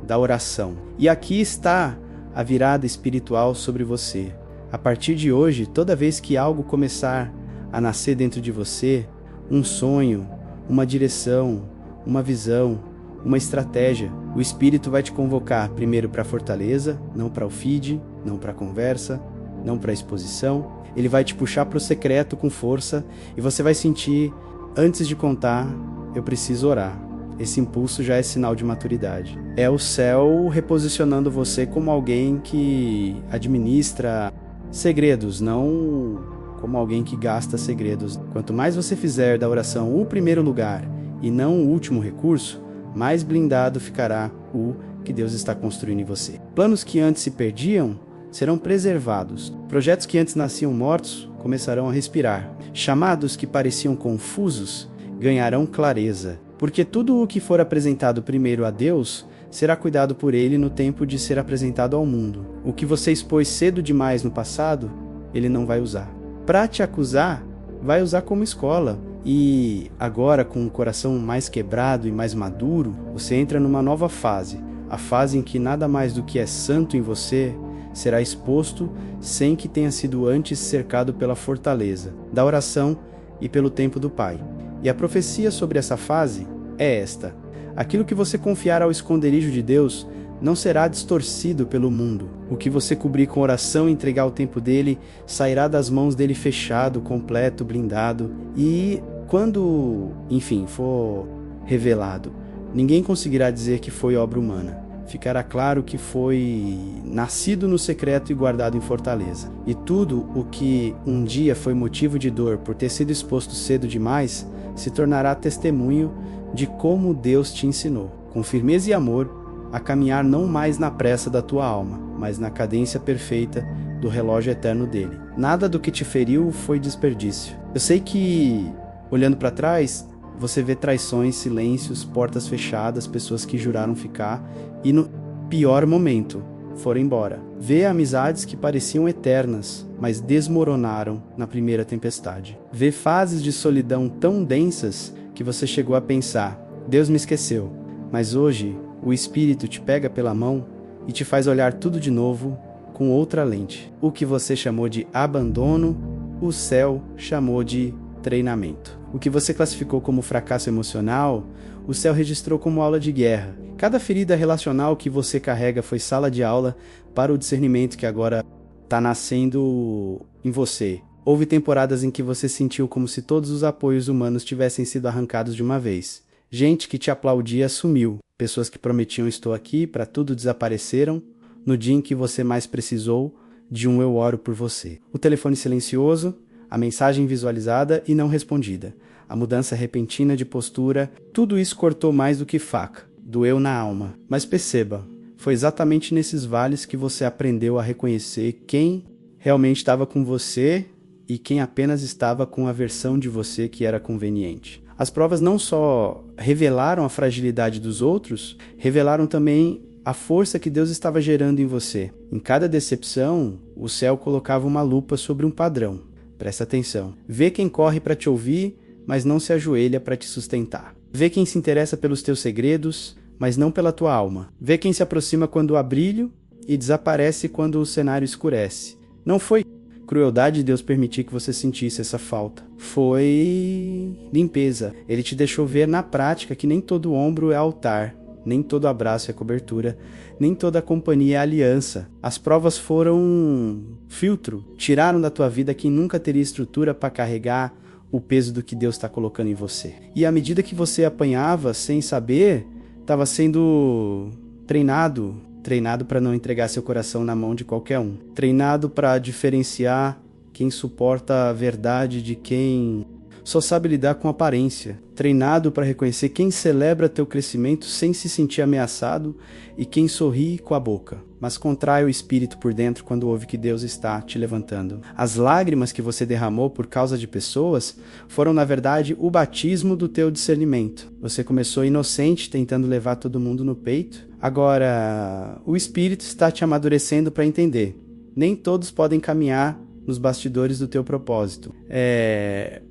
da oração. E aqui está a virada espiritual sobre você. A partir de hoje, toda vez que algo começar a nascer dentro de você, um sonho, uma direção, uma visão, uma estratégia, o Espírito vai te convocar primeiro para a fortaleza, não para o feed, não para a conversa, não para a exposição. Ele vai te puxar para o secreto com força e você vai sentir, antes de contar, eu preciso orar. Esse impulso já é sinal de maturidade. É o céu reposicionando você como alguém que administra segredos, não como alguém que gasta segredos. Quanto mais você fizer da oração o primeiro lugar e não o último recurso, mais blindado ficará o que Deus está construindo em você. Planos que antes se perdiam serão preservados. Projetos que antes nasciam mortos começarão a respirar. Chamados que pareciam confusos ganharão clareza. Porque tudo o que for apresentado primeiro a Deus será cuidado por Ele no tempo de ser apresentado ao mundo. O que você expôs cedo demais no passado, Ele não vai usar. Para te acusar, vai usar como escola. E agora, com o coração mais quebrado e mais maduro, você entra numa nova fase. A fase em que nada mais do que é santo em você será exposto sem que tenha sido antes cercado pela fortaleza da oração e pelo tempo do Pai. E a profecia sobre essa fase é esta: aquilo que você confiar ao esconderijo de Deus não será distorcido pelo mundo. O que você cobrir com oração e entregar o tempo dele sairá das mãos dele fechado, completo, blindado. E quando, enfim, for revelado, ninguém conseguirá dizer que foi obra humana. Ficará claro que foi nascido no secreto e guardado em fortaleza. E tudo o que um dia foi motivo de dor por ter sido exposto cedo demais, se tornará testemunho de como Deus te ensinou, com firmeza e amor, a caminhar não mais na pressa da tua alma, mas na cadência perfeita do relógio eterno dele. Nada do que te feriu foi desperdício. Eu sei que, olhando para trás, você vê traições, silêncios, portas fechadas, pessoas que juraram ficar, e no pior momento, foram embora. Vê amizades que pareciam eternas, mas desmoronaram na primeira tempestade. Vê fases de solidão tão densas que você chegou a pensar: Deus me esqueceu. Mas hoje, o Espírito te pega pela mão e te faz olhar tudo de novo com outra lente. O que você chamou de abandono, o céu chamou de treinamento. O que você classificou como fracasso emocional, o céu registrou como aula de guerra. Cada ferida relacional que você carrega foi sala de aula para o discernimento que agora está nascendo em você. Houve temporadas em que você sentiu como se todos os apoios humanos tivessem sido arrancados de uma vez. Gente que te aplaudia sumiu. Pessoas que prometiam estou aqui para tudo desapareceram no dia em que você mais precisou de um eu oro por você. O telefone silencioso, a mensagem visualizada e não respondida, a mudança repentina de postura, tudo isso cortou mais do que faca, doeu na alma. Mas perceba, foi exatamente nesses vales que você aprendeu a reconhecer quem realmente estava com você e quem apenas estava com a versão de você que era conveniente. As provas não só revelaram a fragilidade dos outros, revelaram também a força que Deus estava gerando em você. Em cada decepção, o céu colocava uma lupa sobre um padrão. Presta atenção. Vê quem corre para te ouvir, mas não se ajoelha para te sustentar. Vê quem se interessa pelos teus segredos, mas não pela tua alma. Vê quem se aproxima quando há brilho e desaparece quando o cenário escurece. Não foi crueldade de Deus permitir que você sentisse essa falta. Foi limpeza. Ele te deixou ver na prática que nem todo ombro é altar, nem todo abraço é cobertura, nem toda companhia é aliança. As provas foram filtro, tiraram da tua vida quem nunca teria estrutura para carregar o peso do que Deus está colocando em você. E à medida que você apanhava sem saber, estava sendo treinado para não entregar seu coração na mão de qualquer um. Treinado para diferenciar quem suporta a verdade de quem só sabe lidar com aparência. Treinado para reconhecer quem celebra teu crescimento sem se sentir ameaçado e quem sorri com a boca, mas contrai o espírito por dentro quando ouve que Deus está te levantando. As lágrimas que você derramou por causa de pessoas foram, na verdade, o batismo do teu discernimento. Você começou inocente, tentando levar todo mundo no peito. Agora, o Espírito está te amadurecendo para entender. Nem todos podem caminhar nos bastidores do teu propósito.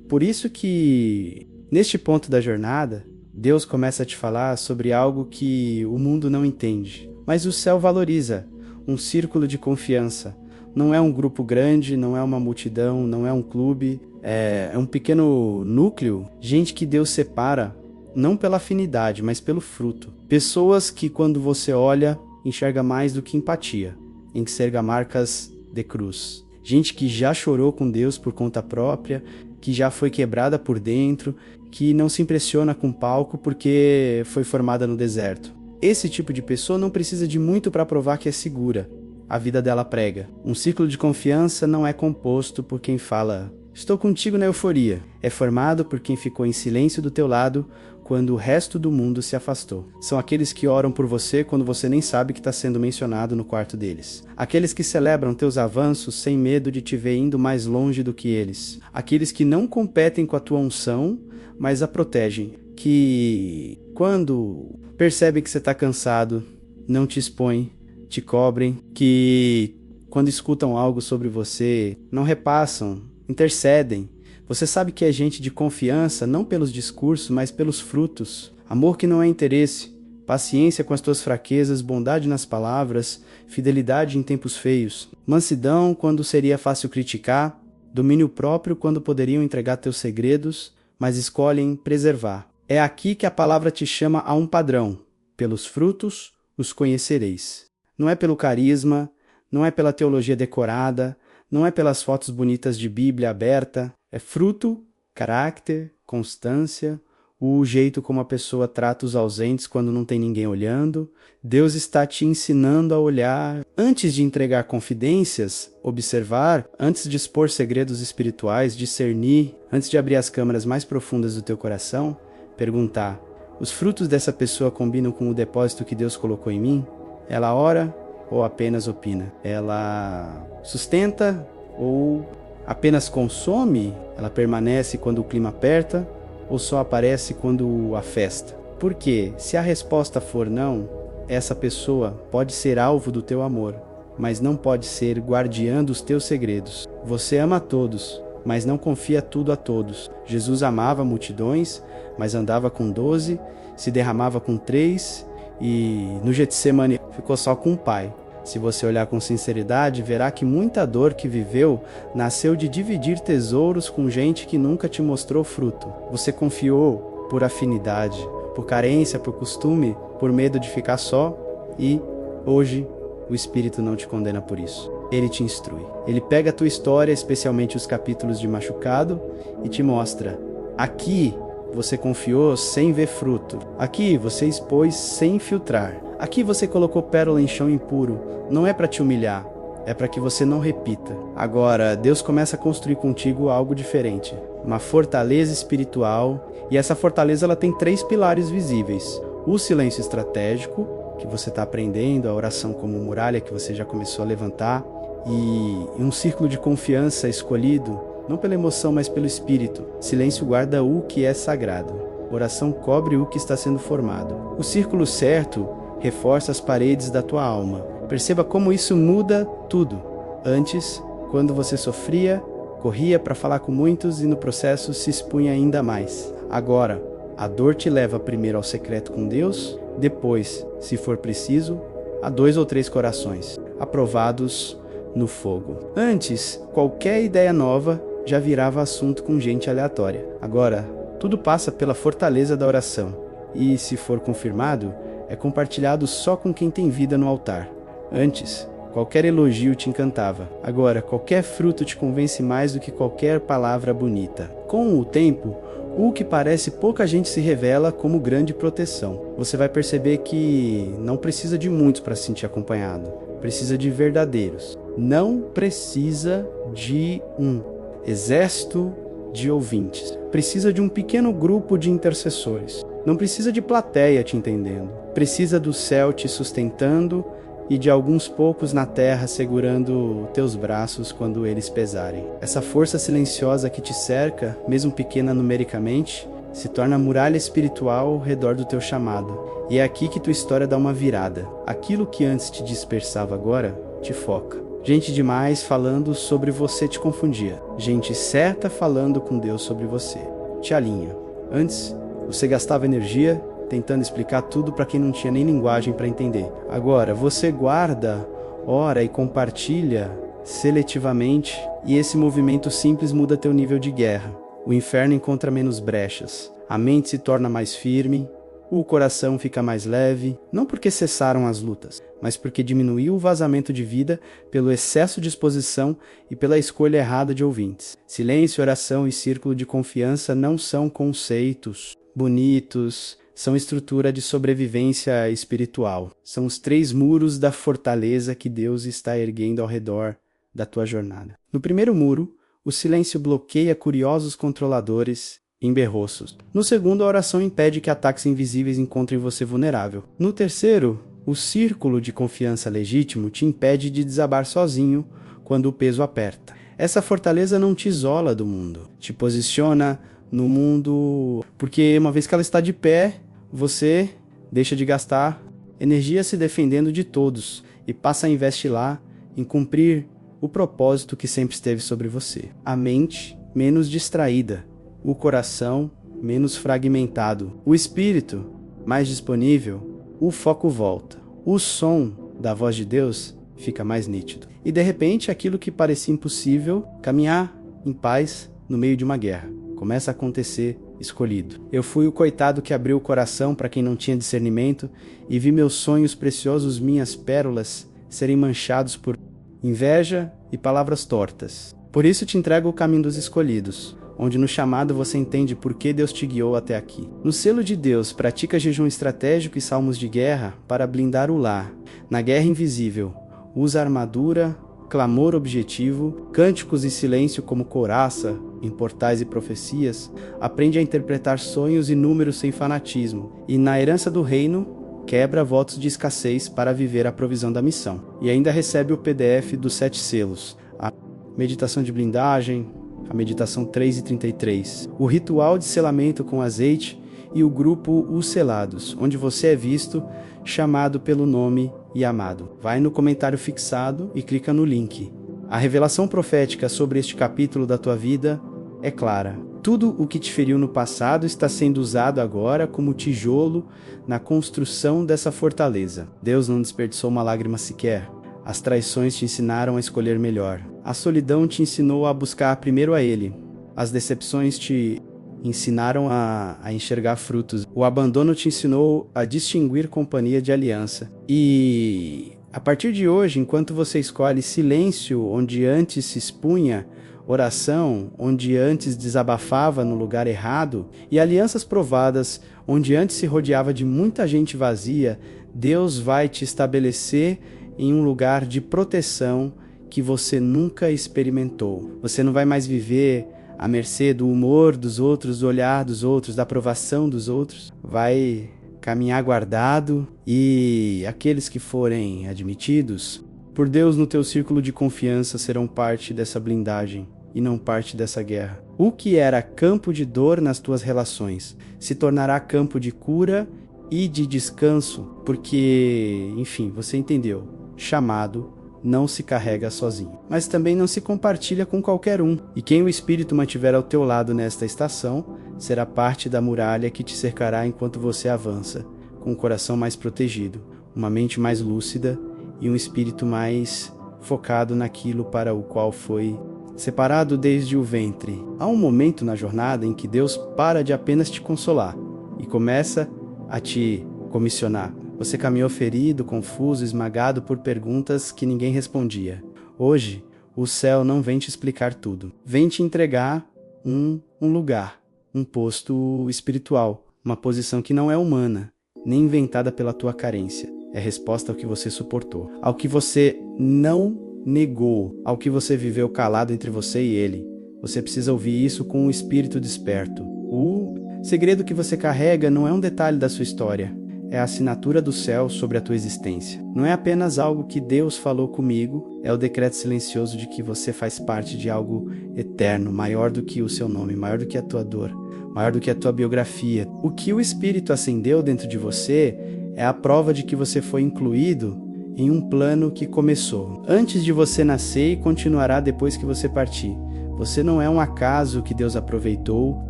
Por isso que, neste ponto da jornada, Deus começa a te falar sobre algo que o mundo não entende. Mas o céu valoriza um círculo de confiança. Não é um grupo grande, não é uma multidão, não é um clube. É um pequeno núcleo, gente que Deus separa não pela afinidade, mas pelo fruto. Pessoas que, quando você olha, enxerga mais do que empatia, enxerga marcas de cruz. Gente que já chorou com Deus por conta própria, que já foi quebrada por dentro, que não se impressiona com palco porque foi formada no deserto. Esse tipo de pessoa não precisa de muito para provar que é segura. A vida dela prega. Um ciclo de confiança não é composto por quem fala "estou contigo na euforia". É formado por quem ficou em silêncio do teu lado quando o resto do mundo se afastou. São aqueles que oram por você quando você nem sabe que está sendo mencionado no quarto deles. Aqueles que celebram teus avanços sem medo de te ver indo mais longe do que eles. Aqueles que não competem com a tua unção, mas a protegem. Que, quando percebem que você está cansado, não te expõem, te cobrem. Que, quando escutam algo sobre você, não repassam, intercedem. Você sabe que é gente de confiança, não pelos discursos, mas pelos frutos. Amor que não é interesse, paciência com as tuas fraquezas, bondade nas palavras, fidelidade em tempos feios, mansidão quando seria fácil criticar, domínio próprio quando poderiam entregar teus segredos, mas escolhem preservar. É aqui que a palavra te chama a um padrão. Pelos frutos os conhecereis. Não é pelo carisma, não é pela teologia decorada, não é pelas fotos bonitas de Bíblia aberta. É fruto, caráter, constância, o jeito como a pessoa trata os ausentes quando não tem ninguém olhando. Deus está te ensinando a olhar. Antes de entregar confidências, observar. Antes de expor segredos espirituais, discernir. Antes de abrir as câmaras mais profundas do teu coração, perguntar: os frutos dessa pessoa combinam com o depósito que Deus colocou em mim? Ela ora ou apenas opina? Ela sustenta ou apenas consome? Ela permanece quando o clima aperta ou só aparece quando a festa? Porque se a resposta for não, essa pessoa pode ser alvo do teu amor, mas não pode ser guardiã dos teus segredos. Você ama a todos, mas não confia tudo a todos. Jesus amava multidões, mas andava com 12, se derramava com 3 e no Getsemane ficou só com o Pai. Se você olhar com sinceridade, verá que muita dor que viveu nasceu de dividir tesouros com gente que nunca te mostrou fruto. Você confiou por afinidade, por carência, por costume, por medo de ficar só e, hoje, o Espírito não te condena por isso. Ele te instrui. Ele pega a tua história, especialmente os capítulos de machucado, e te mostra. Aqui você confiou sem ver fruto. Aqui você expôs sem filtrar. Aqui você colocou pérola em chão impuro. Não é para te humilhar, é para que você não repita. Agora, Deus começa a construir contigo algo diferente. Uma fortaleza espiritual. E essa fortaleza ela tem 3 pilares visíveis. O silêncio estratégico, que você está aprendendo, a oração como muralha que você já começou a levantar, e um círculo de confiança escolhido, não pela emoção, mas pelo Espírito. Silêncio guarda o que é sagrado. Oração cobre o que está sendo formado. O círculo certo reforça as paredes da tua alma. Perceba como isso muda tudo. Antes, quando você sofria, corria para falar com muitos e no processo se expunha ainda mais. Agora, a dor te leva primeiro ao secreto com Deus, depois, se for preciso, a 2 ou 3 corações, aprovados no fogo. Antes, qualquer ideia nova já virava assunto com gente aleatória. Agora, tudo passa pela fortaleza da oração. E, se for confirmado, é compartilhado só com quem tem vida no altar. Antes, qualquer elogio te encantava. Agora, qualquer fruto te convence mais do que qualquer palavra bonita. Com o tempo, o que parece pouca gente se revela como grande proteção. Você vai perceber que não precisa de muitos para se sentir acompanhado. Precisa de verdadeiros. Não precisa de um exército de ouvintes. Precisa de um pequeno grupo de intercessores. Não precisa de plateia te entendendo. Precisa do céu te sustentando e de alguns poucos na terra segurando teus braços quando eles pesarem. Essa força silenciosa que te cerca, mesmo pequena numericamente, se torna muralha espiritual ao redor do teu chamado. E é aqui que tua história dá uma virada. Aquilo que antes te dispersava agora, te foca. Gente demais falando sobre você te confundia. Gente certa falando com Deus sobre você. Te alinha. Antes, você gastava energia tentando explicar tudo para quem não tinha nem linguagem para entender. Agora, você guarda, ora e compartilha seletivamente, e esse movimento simples muda teu nível de guerra. O inferno encontra menos brechas, a mente se torna mais firme, o coração fica mais leve, não porque cessaram as lutas, mas porque diminuiu o vazamento de vida pelo excesso de exposição e pela escolha errada de ouvintes. Silêncio, oração e círculo de confiança não são conceitos bonitos, são estrutura de sobrevivência espiritual. São os 3 muros da fortaleza que Deus está erguendo ao redor da tua jornada. No primeiro muro, o silêncio bloqueia curiosos controladores emberroços. No segundo, a oração impede que ataques invisíveis encontrem você vulnerável. No terceiro, o círculo de confiança legítimo te impede de desabar sozinho quando o peso aperta. Essa fortaleza não te isola do mundo, te posiciona no mundo, porque uma vez que ela está de pé, você deixa de gastar energia se defendendo de todos e passa a investir lá em cumprir o propósito que sempre esteve sobre você. A mente menos distraída, o coração menos fragmentado, o espírito mais disponível, o foco volta. O som da voz de Deus fica mais nítido. E de repente aquilo que parecia impossível, caminhar em paz no meio de uma guerra, começa a acontecer escolhido. Eu fui o coitado que abriu o coração para quem não tinha discernimento e vi meus sonhos preciosos, minhas pérolas, serem manchados por inveja e palavras tortas. Por isso te entrego o caminho dos escolhidos, onde no chamado você entende por que Deus te guiou até aqui. No selo de Deus, pratica jejum estratégico e salmos de guerra para blindar o lar. Na guerra invisível, usa armadura, clamor objetivo, cânticos e silêncio como couraça, em portais e profecias, aprende a interpretar sonhos e números sem fanatismo, e na herança do reino, quebra votos de escassez para viver a provisão da missão. E ainda recebe o PDF dos 7 selos, a meditação de blindagem, a meditação 3 e 33, o ritual de selamento com azeite e o grupo Os Selados, onde você é visto, chamado pelo nome e amado. Vai no comentário fixado e clica no link. A revelação profética sobre este capítulo da tua vida é clara. Tudo o que te feriu no passado está sendo usado agora como tijolo na construção dessa fortaleza. Deus não desperdiçou uma lágrima sequer. As traições te ensinaram a escolher melhor. A solidão te ensinou a buscar primeiro a Ele. As decepções te ensinaram a enxergar frutos. O abandono te ensinou a distinguir companhia de aliança. E a partir de hoje, enquanto você escolhe silêncio onde antes se expunha, oração onde antes desabafava no lugar errado, e alianças provadas onde antes se rodeava de muita gente vazia, Deus vai te estabelecer em um lugar de proteção que você nunca experimentou. Você não vai mais viver à mercê do humor dos outros, do olhar dos outros, da aprovação dos outros. Vai caminhar guardado, e aqueles que forem admitidos por Deus no teu círculo de confiança serão parte dessa blindagem e não parte dessa guerra. O que era campo de dor nas tuas relações se tornará campo de cura e de descanso, porque, enfim, você entendeu. Chamado não se carrega sozinho, mas também não se compartilha com qualquer um. E quem o Espírito mantiver ao teu lado nesta estação será parte da muralha que te cercará enquanto você avança, com o coração mais protegido, uma mente mais lúcida e um espírito mais focado naquilo para o qual foi separado desde o ventre. Há um momento na jornada em que Deus para de apenas te consolar e começa a te comissionar. Você caminhou ferido, confuso, esmagado por perguntas que ninguém respondia. Hoje, o céu não vem te explicar tudo. Vem te entregar um lugar, um posto espiritual, uma posição que não é humana, nem inventada pela tua carência. É resposta ao que você suportou, ao que você não negou, ao que você viveu calado entre você e Ele. Você precisa ouvir isso com o espírito desperto. O segredo que você carrega não é um detalhe da sua história. É a assinatura do céu sobre a tua existência. Não é apenas algo que Deus falou comigo, é o decreto silencioso de que você faz parte de algo eterno, maior do que o seu nome, maior do que a tua dor, maior do que a tua biografia. O que o Espírito acendeu dentro de você é a prova de que você foi incluído em um plano que começou antes de você nascer e continuará depois que você partir. Você não é um acaso que Deus aproveitou,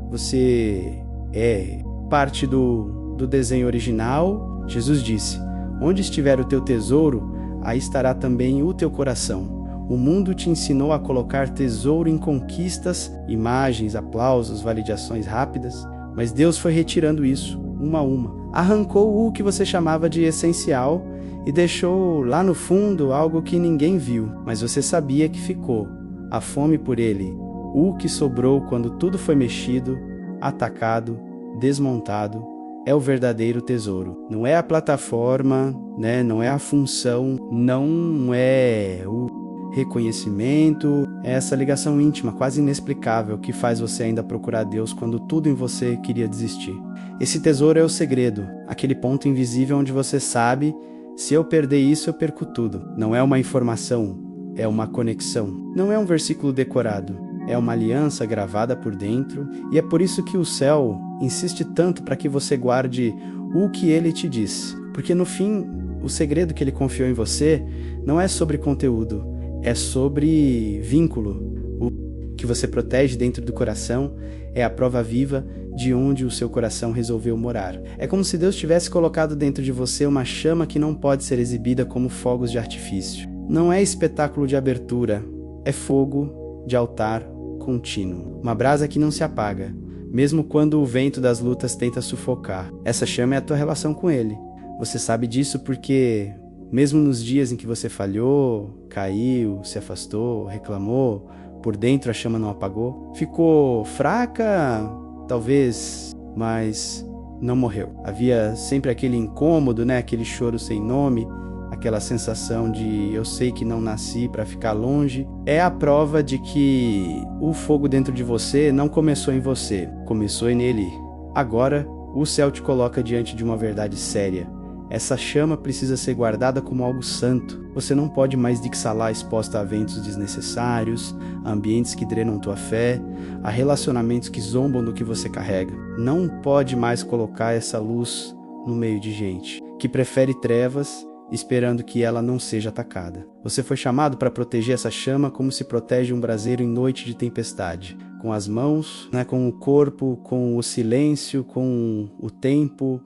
você é parte do desenho original. Jesus disse: onde estiver o teu tesouro, aí estará também o teu coração. O mundo te ensinou a colocar tesouro em conquistas, imagens, aplausos, validações rápidas, mas Deus foi retirando isso, uma a uma. Arrancou o que você chamava de essencial e deixou lá no fundo algo que ninguém viu, mas você sabia que ficou. A fome por Ele, o que sobrou quando tudo foi mexido, atacado, desmontado, é o verdadeiro tesouro. Não é a plataforma, né? Não é a função, não é o reconhecimento, é essa ligação íntima, quase inexplicável, que faz você ainda procurar Deus quando tudo em você queria desistir. Esse tesouro é o segredo, aquele ponto invisível onde você sabe: se eu perder isso, eu perco tudo. Não é uma informação, é uma conexão. Não é um versículo decorado, é uma aliança gravada por dentro, e é por isso que o céu insiste tanto para que você guarde o que Ele te diz. Porque no fim, o segredo que Ele confiou em você não é sobre conteúdo, é sobre vínculo. O que você protege dentro do coração é a prova viva de onde o seu coração resolveu morar. É como se Deus tivesse colocado dentro de você uma chama que não pode ser exibida como fogos de artifício. Não é espetáculo de abertura, é fogo de altar contínuo. Uma brasa que não se apaga, mesmo quando o vento das lutas tenta sufocar. Essa chama é a tua relação com Ele. Você sabe disso porque, mesmo nos dias em que você falhou, caiu, se afastou, reclamou, por dentro a chama não apagou. Ficou fraca, talvez, mas não morreu. Havia sempre aquele incômodo, né? Aquele choro sem nome, aquela sensação de eu sei que não nasci para ficar longe. É a prova de que o fogo dentro de você não começou em você, começou nele. Agora, o céu te coloca diante de uma verdade séria. Essa chama precisa ser guardada como algo santo. Você não pode mais dixalar exposta a eventos desnecessários, a ambientes que drenam tua fé, a relacionamentos que zombam do que você carrega. Não pode mais colocar essa luz no meio de gente que prefere trevas, esperando que ela não seja atacada. Você foi chamado para proteger essa chama como se protege um braseiro em noite de tempestade. Com as mãos, com o corpo, com o silêncio, com o tempo,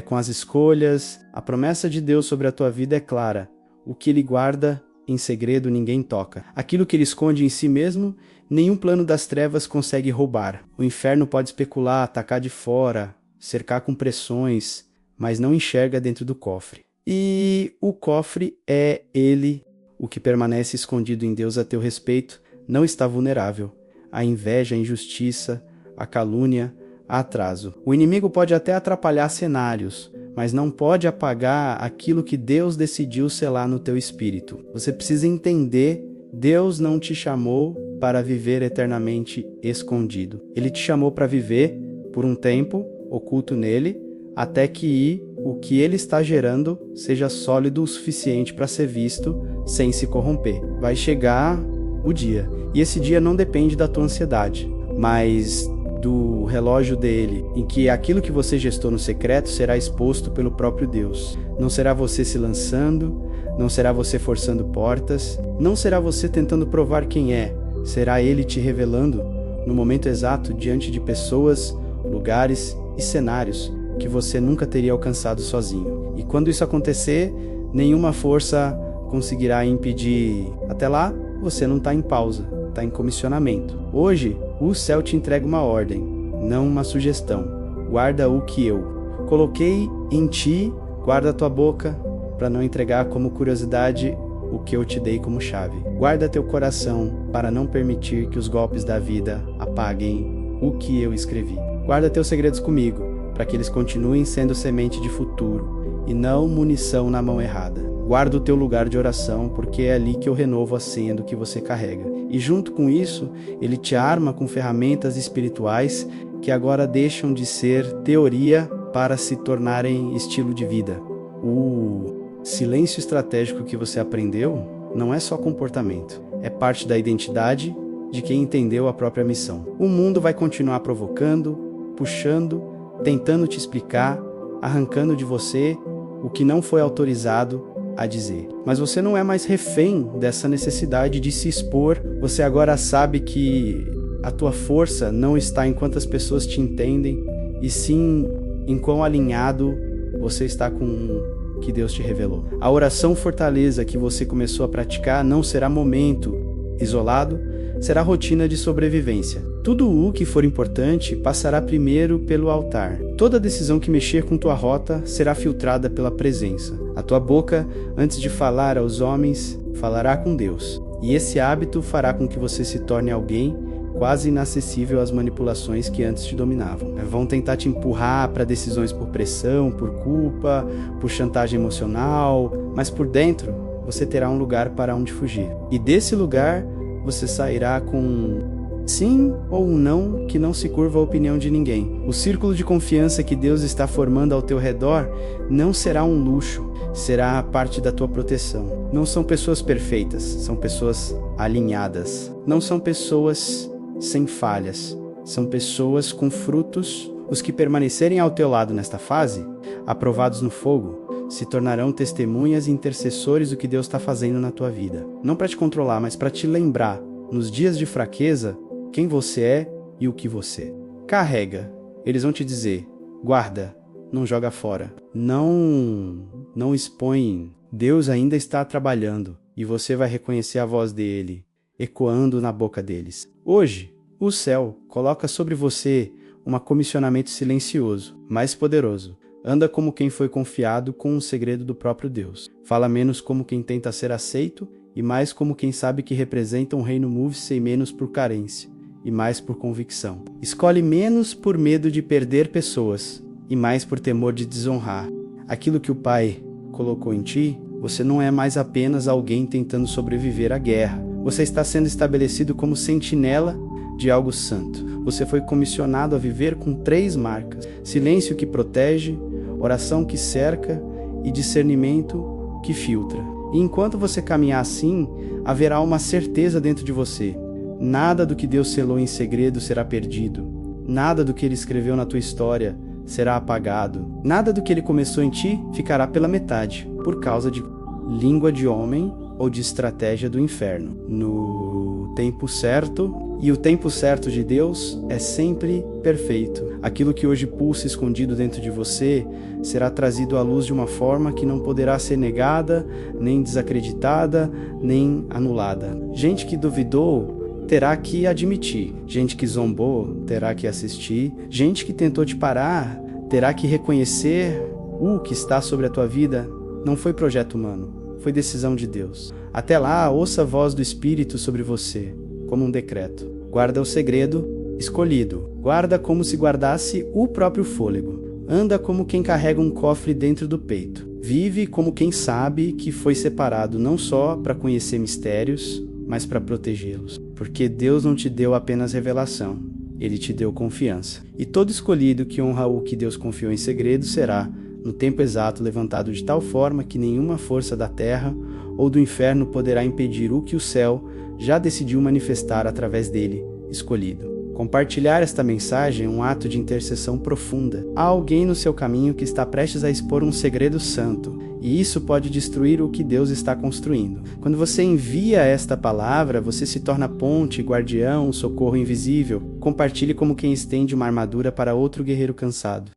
com as escolhas. A promessa de Deus sobre a tua vida é clara. O que Ele guarda em segredo ninguém toca. Aquilo que Ele esconde em si mesmo, nenhum plano das trevas consegue roubar. O inferno pode especular, atacar de fora, cercar com pressões, mas não enxerga dentro do cofre. E o cofre é Ele, o que permanece escondido em Deus a teu respeito, não está vulnerável. A inveja, a injustiça, a calúnia, a atraso. O inimigo pode até atrapalhar cenários, mas não pode apagar aquilo que Deus decidiu selar no teu espírito. Você precisa entender, Deus não te chamou para viver eternamente escondido. Ele te chamou para viver por um tempo, oculto nele, até que o que ele está gerando seja sólido o suficiente para ser visto sem se corromper. Vai chegar o dia, e esse dia não depende da tua ansiedade, mas do relógio dele, em que aquilo que você gestou no secreto será exposto pelo próprio Deus. Não será você se lançando, não será você forçando portas, não será você tentando provar quem é, será ele te revelando no momento exato diante de pessoas, lugares e cenários que você nunca teria alcançado sozinho. E quando isso acontecer, nenhuma força conseguirá impedir. Até lá, você não está em pausa, está em comissionamento. Hoje, o céu te entrega uma ordem, não uma sugestão. Guarda o que eu coloquei em ti, guarda a tua boca, para não entregar como curiosidade o que eu te dei como chave. Guarda teu coração, para não permitir que os golpes da vida apaguem o que eu escrevi. Guarda teus segredos comigo, para que eles continuem sendo semente de futuro e não munição na mão errada. Guarda o teu lugar de oração, porque é ali que eu renovo a senha do que você carrega. E junto com isso, ele te arma com ferramentas espirituais que agora deixam de ser teoria para se tornarem estilo de vida. O silêncio estratégico que você aprendeu não é só comportamento, é parte da identidade de quem entendeu a própria missão. O mundo vai continuar provocando, puxando, tentando te explicar, arrancando de você o que não foi autorizado a dizer. Mas você não é mais refém dessa necessidade de se expor. Você agora sabe que a tua força não está em quantas pessoas te entendem, e sim em quão alinhado você está com o que Deus te revelou. A oração fortaleza que você começou a praticar não será momento isolado, será rotina de sobrevivência. Tudo o que for importante passará primeiro pelo altar. Toda decisão que mexer com tua rota será filtrada pela presença. A tua boca, antes de falar aos homens, falará com Deus. E esse hábito fará com que você se torne alguém quase inacessível às manipulações que antes te dominavam. Vão tentar te empurrar para decisões por pressão, por culpa, por chantagem emocional, mas por dentro você terá um lugar para onde fugir. E desse lugar você sairá com sim ou um não que não se curva à opinião de ninguém. O círculo de confiança que Deus está formando ao teu redor não será um luxo, será parte da tua proteção. Não são pessoas perfeitas, são pessoas alinhadas. Não são pessoas sem falhas, são pessoas com frutos. Os que permanecerem ao teu lado nesta fase, aprovados no fogo, se tornarão testemunhas e intercessores do que Deus está fazendo na tua vida. Não para te controlar, mas para te lembrar, nos dias de fraqueza, quem você é e o que você é. Carrega. Eles vão te dizer, guarda, não joga fora. Não expõe. Deus ainda está trabalhando e você vai reconhecer a voz dele, ecoando na boca deles. Hoje, o céu coloca sobre você um comissionamento silencioso, mais poderoso. Anda como quem foi confiado com um segredo do próprio Deus. Fala menos como quem tenta ser aceito e mais como quem sabe que representa um reino move-se menos por carência e mais por convicção. Escolhe menos por medo de perder pessoas e mais por temor de desonrar. Aquilo que o Pai colocou em ti, você não é mais apenas alguém tentando sobreviver à guerra. Você está sendo estabelecido como sentinela de algo santo. Você foi comissionado a viver com 3 marcas: silêncio que protege, oração que cerca e discernimento que filtra. E enquanto você caminhar assim, haverá uma certeza dentro de você. Nada do que Deus selou em segredo será perdido. Nada do que Ele escreveu na tua história será apagado. Nada do que Ele começou em ti ficará pela metade, por causa de língua de homem ou de estratégia do inferno. No tempo certo, e o tempo certo de Deus é sempre perfeito. Aquilo que hoje pulsa escondido dentro de você será trazido à luz de uma forma que não poderá ser negada, nem desacreditada, nem anulada. Gente que duvidou terá que admitir. Gente que zombou terá que assistir. Gente que tentou te parar terá que reconhecer o que está sobre a tua vida não foi projeto humano, foi decisão de Deus. Até lá, ouça a voz do Espírito sobre você, como um decreto. Guarda o segredo escolhido. Guarda como se guardasse o próprio fôlego. Anda como quem carrega um cofre dentro do peito. Vive como quem sabe que foi separado não só para conhecer mistérios, mas para protegê-los. Porque Deus não te deu apenas revelação, Ele te deu confiança. E todo escolhido que honra o que Deus confiou em segredo será, no tempo exato, levantado de tal forma que nenhuma força da terra ou do inferno poderá impedir o que o céu já decidiu manifestar através dele, escolhido. Compartilhar esta mensagem é um ato de intercessão profunda. Há alguém no seu caminho que está prestes a expor um segredo santo, e isso pode destruir o que Deus está construindo. Quando você envia esta palavra, você se torna ponte, guardião, socorro invisível. Compartilhe como quem estende uma armadura para outro guerreiro cansado.